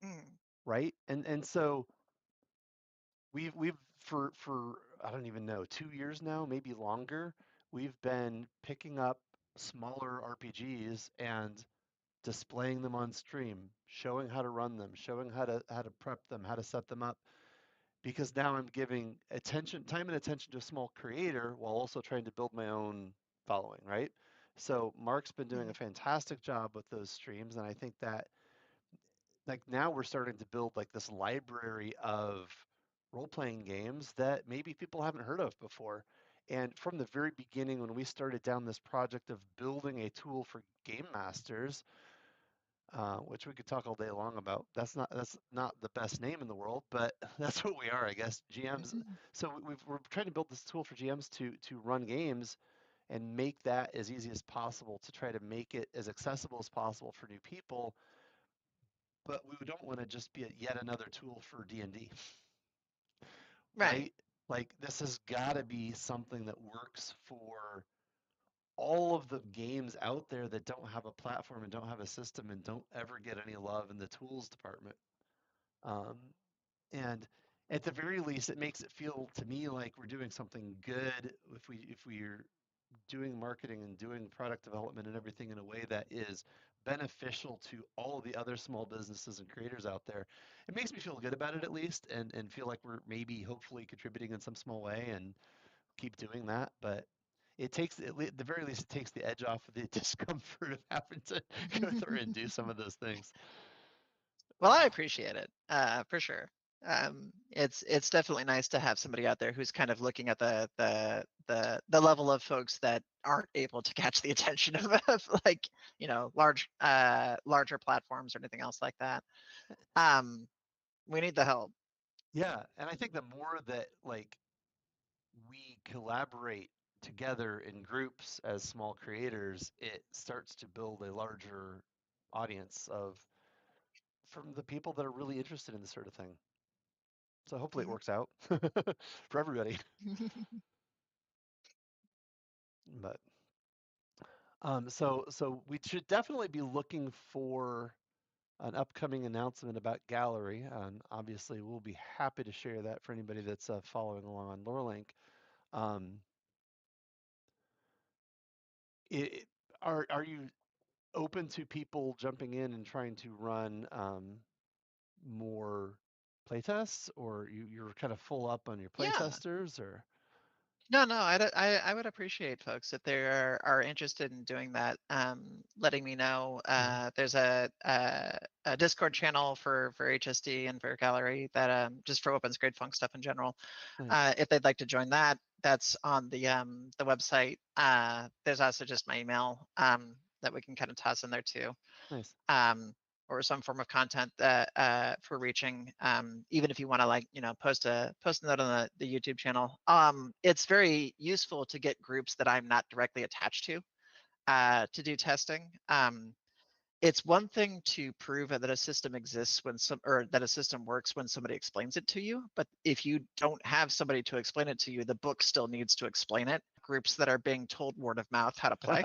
Mm, right? And so we've for I don't even know, 2 years now, maybe longer, we've been picking up smaller RPGs and displaying them on stream, showing how to run them, showing how to prep them, how to set them up, because now I'm giving time and attention to a small creator while also trying to build my own following, right? So Mark's been doing a mm, fantastic job with those streams, and I think that like now we're starting to build like this library of role-playing games that maybe people haven't heard of before. And from the very beginning, when we started down this project of building a tool for game masters, which we could talk all day long about. That's not the best name in the world, but that's what we are, I guess. GMs. mm. So we're trying to build this tool for GMs to run games and make that as easy as possible, to try to make it as accessible as possible for new people. But we don't want to just be yet another tool for D&D, Right. right? Like this has got to be something that works for all of the games out there that don't have a platform and don't have a system and don't ever get any love in the tools department. Um, and at the very least, it makes it feel to me like we're doing something good if we're doing marketing and doing product development and everything in a way that is beneficial to all the other small businesses and creators out there. It makes me feel good about it, at least, and feel like we're maybe hopefully contributing in some small way, and keep doing that. But it takes, at the very least, it takes the edge off of the discomfort of having to go through and do some of those things. Well, I appreciate it, for sure. It's definitely nice to have somebody out there who's kind of looking at the level of folks that aren't able to catch the attention of like, larger platforms or anything else like that. We need the help. Yeah, and I think the more that like we collaborate together in groups as small creators, it starts to build a larger audience of from the people that are really interested in this sort of thing. So hopefully it Mhm. works out for everybody. But so we should definitely be looking for an upcoming announcement about Gallery, and obviously we'll be happy to share that for anybody that's following along on Lorelink. Um, it, are you open to people jumping in and trying to run more playtests, or you're kind of full up on your Yeah. playtesters, or? No, no, I would appreciate folks if they are interested in doing that, letting me know. Mhm. There's a Discord channel for HSD and for Gallery that just for Opens Grade Funk stuff in general. Nice, If they'd like to join that, that's on the website. There's also just my email that we can kind of toss in there too. nice. Or some form of content that for reaching, even if you want to like, post a note on the YouTube channel. It's very useful to get groups that I'm not directly attached to do testing. It's one thing to prove that a system exists or that a system works when somebody explains it to you. But if you don't have somebody to explain it to you, the book still needs to explain it. Groups that are being told word of mouth how to play.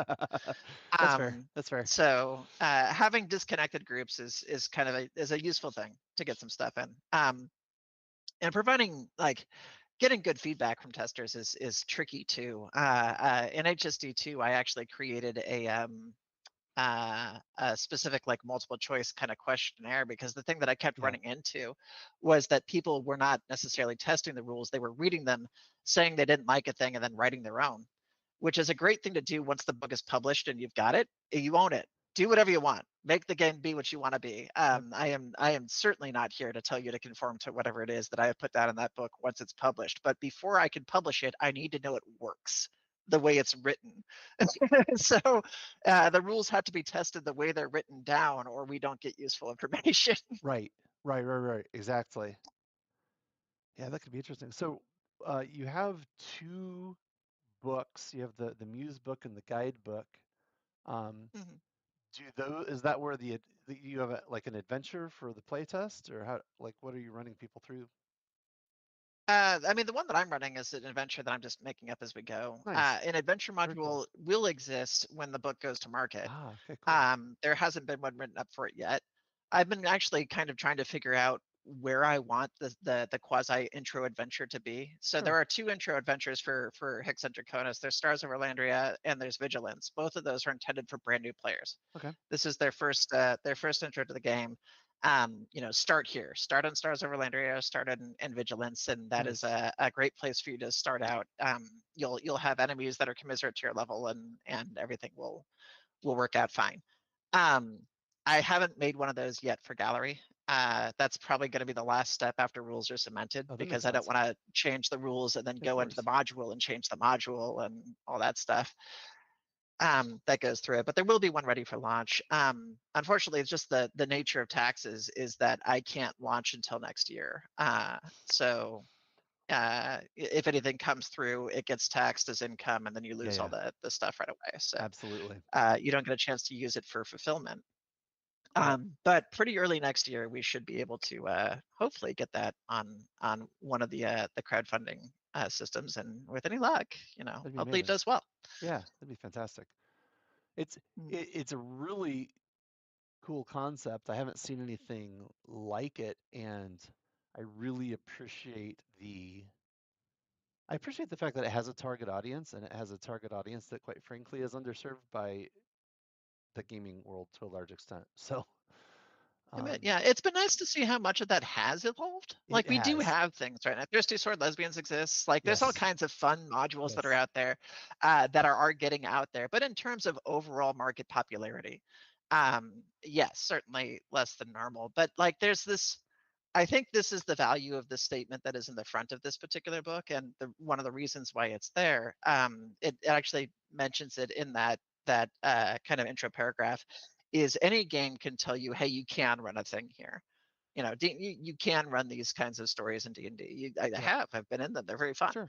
That's fair. That's fair. So having disconnected groups is kind of a useful thing to get some stuff in. And providing like getting good feedback from testers is tricky too. In HSD2, I actually created a specific like multiple choice kind of questionnaire because the thing that I kept Yeah. running into was that people were not necessarily testing the rules. They were reading them, saying they didn't like a thing, and then writing their own, which is a great thing to do once the book is published and you've got it. You own it. Do whatever you want. Make the game be what you want to be. Yep. I am certainly not here to tell you to conform to whatever it is that I have put down in that book once it's published. But before I can publish it, I need to know it works the way it's written. So the rules have to be tested the way they're written down, or we don't get useful information. Right. Right. Exactly. Yeah, that could be interesting. So you have two books. You have the Muse book and the guide book. Um, Mhm. do those is that where you have like an adventure for the playtest, or how like what are you running people through? I mean, the one that I'm running is an adventure that I'm just making up as we go. Nice. An adventure Very cool. module will exist when the book goes to market. Ah, okay, cool. There hasn't been one written up for it yet. I've been actually kind of trying to figure out where I want the quasi intro adventure to be. So there Sure. are two intro adventures for Hicks and Draconis. There's Stars of Orlandria and there's Vigilance. Both of those are intended for brand new players. Okay. This is their first intro to the game. Start here. Start on Stars of Orlandria, start in Vigilance, and that is Nice. a great place for you to start out. You'll have enemies that are commensurate to your level, and everything will work out fine. Um, I haven't made one of those yet for Gallery. That's probably going to be the last step after rules are cemented Oh, that makes because I don't sense. want to change the rules and then Of go into the course. module and change the module and all that stuff that goes through it. But there will be one ready for launch. Unfortunately, it's just the nature of taxes is that I can't launch until next year. So if anything comes through, it gets taxed as income, and then you lose all Yeah. the stuff right away. So Absolutely. you don't get a chance to use it for fulfillment. Yep. But pretty early next year, we should be able to hopefully get that on one of the crowdfunding systems, and with any luck, That'd be hopefully it amazing. does well. Yeah, that'd be fantastic. It's Mm. it's a really cool concept. I haven't seen anything like it, and I really appreciate the fact that it has a target audience, and it has a target audience that, quite frankly, is underserved by the gaming world to a large extent. So, um, Yeah, it's been nice to see how much of that has evolved. it Like we do has. have things right now. Thirsty Sword Lesbians exists. Like there's all Yes. kinds of fun modules that are Yes. out there that are getting out there. But in terms of overall market popularity, yes, certainly less than normal. But like there's this. I think this is the value of the statement that is in the front of this particular book, and one of the reasons why it's there. It actually mentions it in that kind of intro paragraph. Is any game can tell you, hey, you can run a thing here. you can run these kinds of stories in D&D. I've been in them. They're very fun. Sure.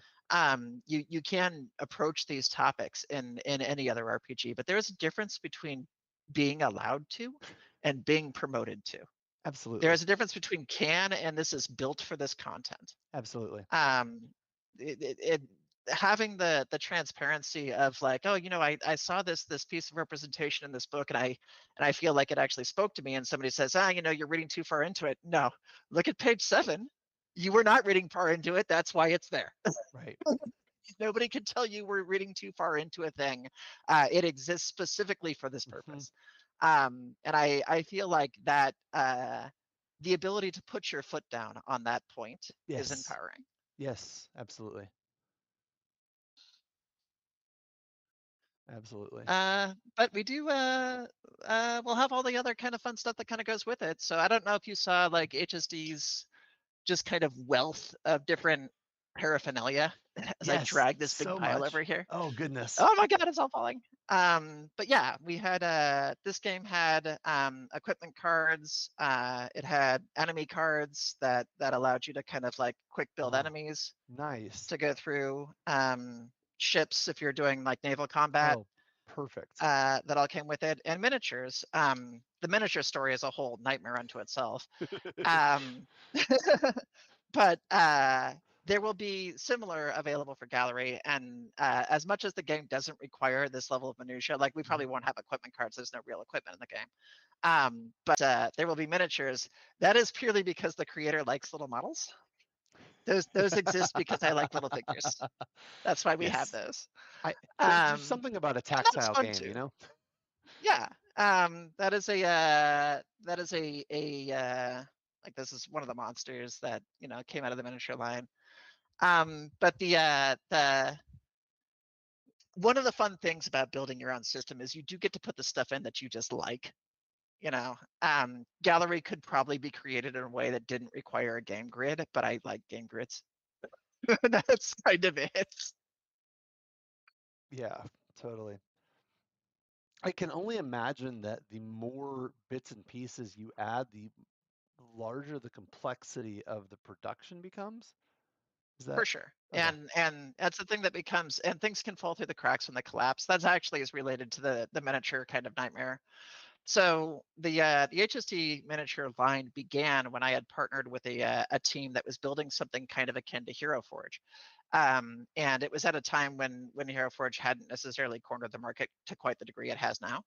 You can approach these topics in any other RPG, but there's a difference between being allowed to and being promoted to. Absolutely. There's a difference between can and this is built for this content. Absolutely. Having the transparency of like, oh, I saw this piece of representation in this book, and I feel like it actually spoke to me, and somebody says, you're reading too far into it. No, look at page 7. You were not reading far into it. That's why it's there. Right. Nobody can tell you we're reading too far into a thing. It exists specifically for this purpose. And I feel like that the ability to put your foot down on that point is empowering. Yes, absolutely. Absolutely. But we do we'll have all the other kind of fun stuff that kind of goes with it. So I don't know if you saw like HSD's just kind of wealth of different paraphernalia as I drag this big pile over here. Oh goodness. Oh my god, it's all falling. But yeah, we had this game had equipment cards. It had enemy cards that allowed you to kind of like quick build enemies. Nice. To go through. Ships if you're doing like naval combat. Oh, perfect. That all came with it, and miniatures. The miniature story is a whole nightmare unto itself. But there will be similar available for Gallery, and as much as the game doesn't require this level of minutia, like we probably won't have equipment cards. There's no real equipment in the game. But there will be miniatures. That is purely because the creator likes little models. Those exist because I like little figures. That's why we have those. There's something about a tactile game, too. Yeah. That is like this is one of the monsters that came out of the miniature line. But the one of the fun things about building your own system is you do get to put the stuff in that you just like. Gallery could probably be created in a way that didn't require a game grid, but I like game grids. That's kind of it. Yeah, totally. I can only imagine that the more bits and pieces you add, the larger the complexity of the production becomes. Is that for sure? Okay. And that's the thing that becomes, and things can fall through the cracks when they collapse. That's actually is related to the miniature kind of nightmare. So the HST miniature line began when I had partnered with a team that was building something kind of akin to Hero Forge. And it was at a time when Hero Forge hadn't necessarily cornered the market to quite the degree it has now.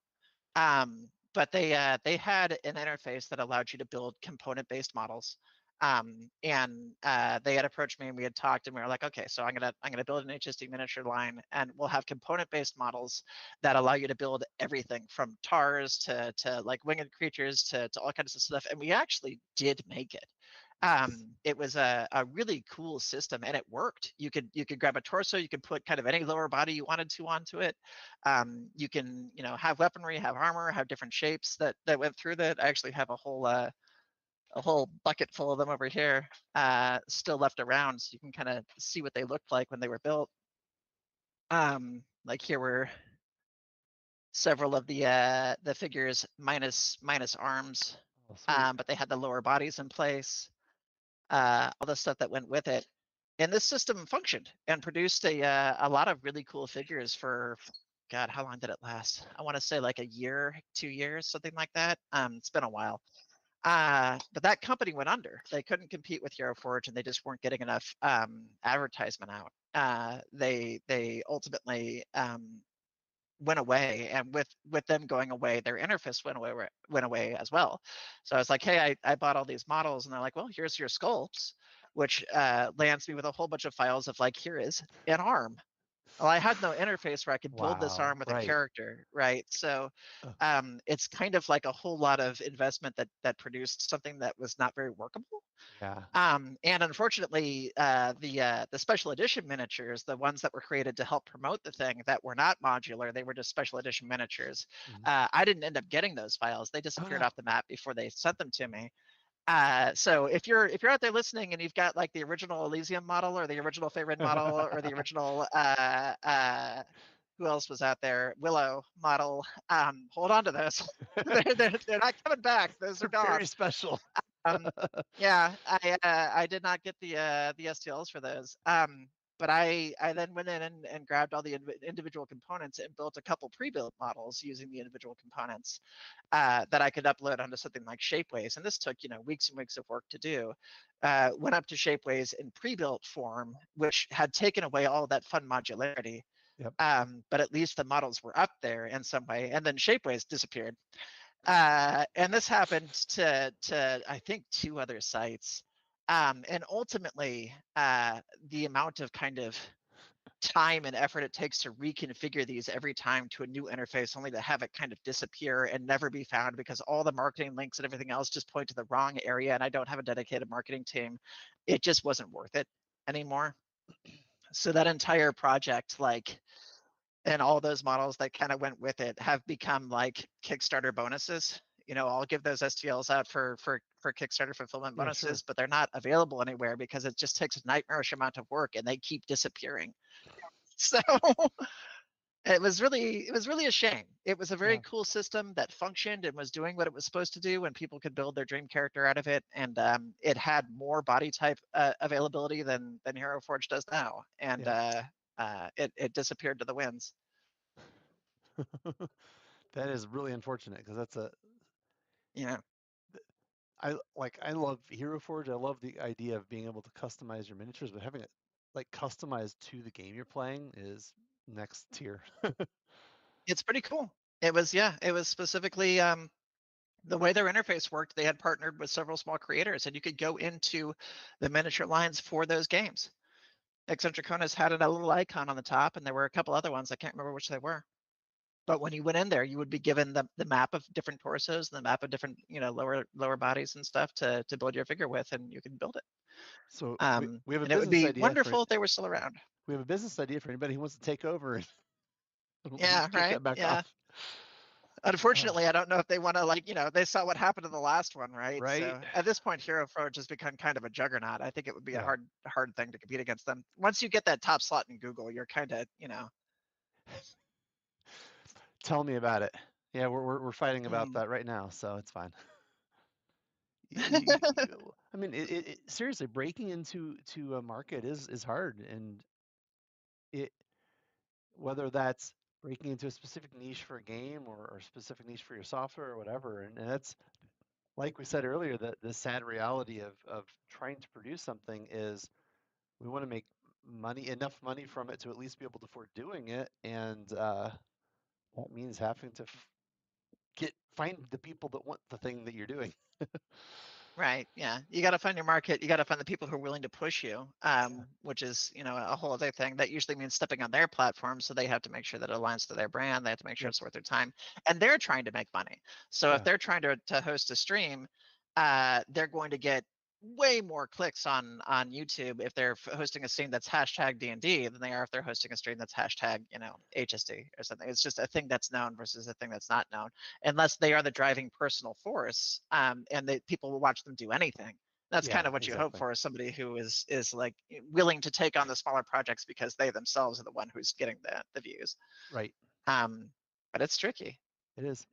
But they had an interface that allowed you to build component-based models. And they had approached me and we had talked and we were like, okay, so I'm gonna build an HST miniature line and we'll have component-based models that allow you to build everything from TARs to like winged creatures to all kinds of stuff. And we actually did make it. It was a really cool system and it worked. You could grab a torso, you could put kind of any lower body you wanted to onto it. You can have weaponry, have armor, have different shapes that went through that. I actually have a whole bucket full of them over here still left around, so you can kind of see what they looked like when they were built. Like here were several of the figures minus arms, but they had the lower bodies in place. All the stuff that went with it, and this system functioned and produced a lot of really cool figures for God, how long did it last? I want to say like a year, 2 years, something like that. It's been a while. But that company went under. They couldn't compete with Hero Forge, and they just weren't getting enough advertisement out. They ultimately went away, and with them going away, their interface went away as well. So I was like, hey, I bought all these models, and they're like, well, here's your sculpts, which lands me with a whole bunch of files of like, here is an arm. Well, I had no interface where I could build this arm with a character, right? So it's kind of like a whole lot of investment that produced something that was not very workable. Yeah. And unfortunately, the special edition miniatures, the ones that were created to help promote the thing, that were not modular, they were just special edition miniatures. I didn't end up getting those files. They disappeared off the map before they sent them to me. So if you're out there listening and you've got like the original Elysium model or the original Favorite model or the original who else was out there, Willow model, hold on to those. they're not coming back. Those are gone. Very special. Yeah, I did not get the STLs for those. But I then went in and grabbed all the individual components and built a couple pre-built models using the individual components that I could upload onto something like Shapeways. And this took, weeks and weeks of work to do. Went up to Shapeways in pre-built form, which had taken away all that fun modularity. Yep. But at least the models were up there in some way. And then Shapeways disappeared. And this happened to I think 2 other sites. And ultimately, the amount of kind of time and effort it takes to reconfigure these every time to a new interface, only to have it kind of disappear and never be found because all the marketing links and everything else just point to the wrong area, and I don't have a dedicated marketing team. It just wasn't worth it anymore. So that entire project, and all those models that kind of went with it have become like Kickstarter bonuses. I'll give those STLs out for Kickstarter fulfillment Yeah, bonuses, sure. but they're not available anywhere because it just takes a nightmarish amount of work and they keep disappearing. So it was really a shame. It was a very Yeah. cool system that functioned and was doing what it was supposed to do, and people could build their dream character out of it. And it had more body type availability than Hero Forge does now. And Yeah. it disappeared to the winds. That is really unfortunate because that's Yeah. I love Hero Forge. I love the idea of being able to customize your miniatures, but having it like customized to the game you're playing is next tier. It's pretty cool. It was specifically the way their interface worked. They had partnered with several small creators, and you could go into the miniature lines for those games. Eccentric Dracones had a little icon on the top, and there were a couple other ones. I can't remember which they were. But when you went in there, you would be given the map of different torsos, the map of different lower bodies and stuff to build your figure with, and you can build it. So we have a And it would business be idea for wonderful if they were still around. we have a business idea for anybody who wants to take over and Yeah, kick right. that back Yeah. off. Unfortunately, I don't know if they want to they saw what happened to the last one, right? Right? So at this point, Hero Forge has become kind of a juggernaut. I think it would be a Yeah. hard thing to compete against them. Once you get that top slot in Google, you're kind of, Tell me about it. Yeah, we're fighting about mm. that right now, so it's fine. I mean, seriously, breaking into a market is hard, and it whether that's breaking into a specific niche for a game or specific niche for your software or whatever, and that's like we said earlier, the sad reality of trying to produce something is we want to make enough money from it to at least be able to afford doing it, and that means having to find the people that want the thing that you're doing. Right. Yeah. You got to find your market. You got to find the people who are willing to push you, which is, a whole other thing. That usually means stepping on their platform. So they have to make sure that it aligns to their brand. They have to make sure Yep. it's worth their time. And they're trying to make money. So if Yeah. they're trying to host a stream, they're going to get way more clicks on YouTube if they're hosting a stream that's hashtag D&D than they are if they're hosting a stream that's hashtag, HSD or something. It's just a thing that's known versus a thing that's not known, unless they are the driving personal force, and people will watch them do anything. That's kind Yeah, of what you hope exactly. for, is somebody who is like willing to take on the smaller projects because they themselves are the one who's getting the views. Right. But it's tricky. It is.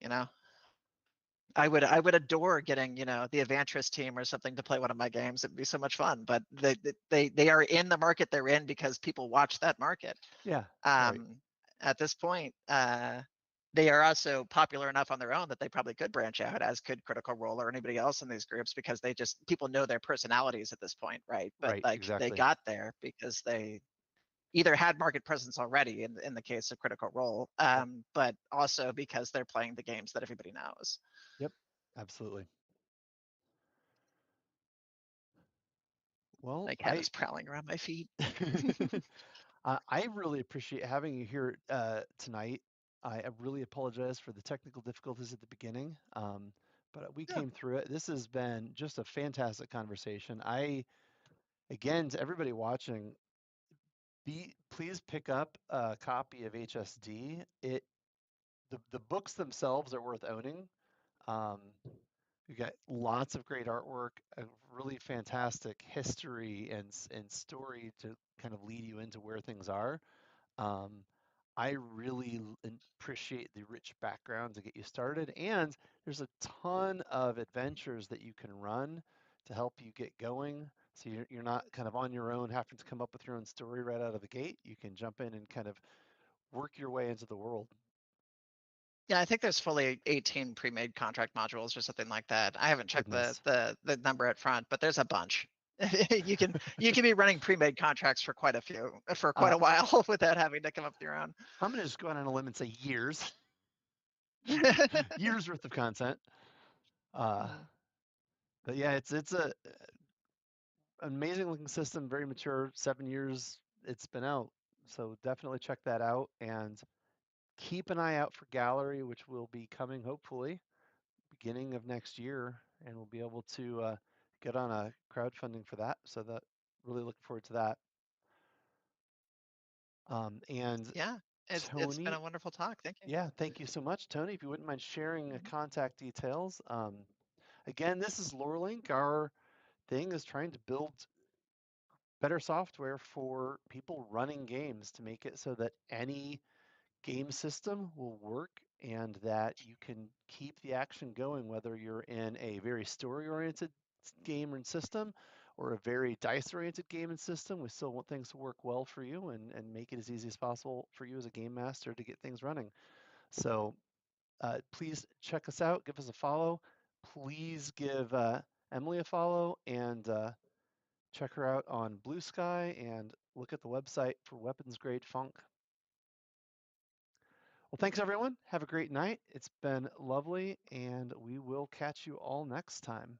I would adore getting the Evantris team or something to play one of my games. It'd be so much fun. But they are in the market they're in because people watch that market. Yeah. Right. At this point, they are also popular enough on their own that they probably could branch out, as could Critical Role or anybody else in these groups, because people know their personalities at this point, right? But Right. they Exactly. got there because they either had market presence already in the case of Critical Role, Yep. but also because they're playing the games that everybody knows. Yep. Absolutely. Well, My cat is prowling around my feet. I really appreciate having you here tonight. I really apologize for the technical difficulties at the beginning, but we Yeah. came through it. This has been just a fantastic conversation. Again, to everybody watching, please pick up a copy of HSD. The books themselves are worth owning. Um, we got lots of great artwork, a really fantastic history and story to kind of lead you into where things are. Um, I really appreciate the rich background to get you started, and there's a ton of adventures that you can run. to help you get going. So you're not kind of on your own having to come up with your own story right out of the gate. You can jump in and kind of work your way into the world. Yeah, I think there's fully 18 pre-made contract modules or something like that. I haven't checked Goodness. the number at front, but there's a bunch. you can be running pre-made contracts for quite a while without having to come up with your own. I'm going to just go out on a limb and say years. Years worth of content. But yeah, it's a amazing looking system, very mature. 7 years it's been out, so definitely check that out and keep an eye out for Gallery, which will be coming hopefully beginning of next year, and we'll be able to get on a crowdfunding for that. So that really looking forward to that. And yeah, it's been Tony, a wonderful talk. Thank you. yeah, thank you so much, Tony. If you wouldn't mind sharing contact details. Again, this is LoreLink. Our thing is trying to build better software for people running games to make it so that any game system will work and that you can keep the action going, whether you're in a very story-oriented game and system or a very dice-oriented game and system. We still want things to work well for you and make it as easy as possible for you as a game master to get things running. So please check us out, give us a follow. Please give Emily a follow and check her out on Blue Sky and look at the website for Weapons Grade Funk. Well, thanks everyone. Have a great night. It's been lovely, and we will catch you all next time.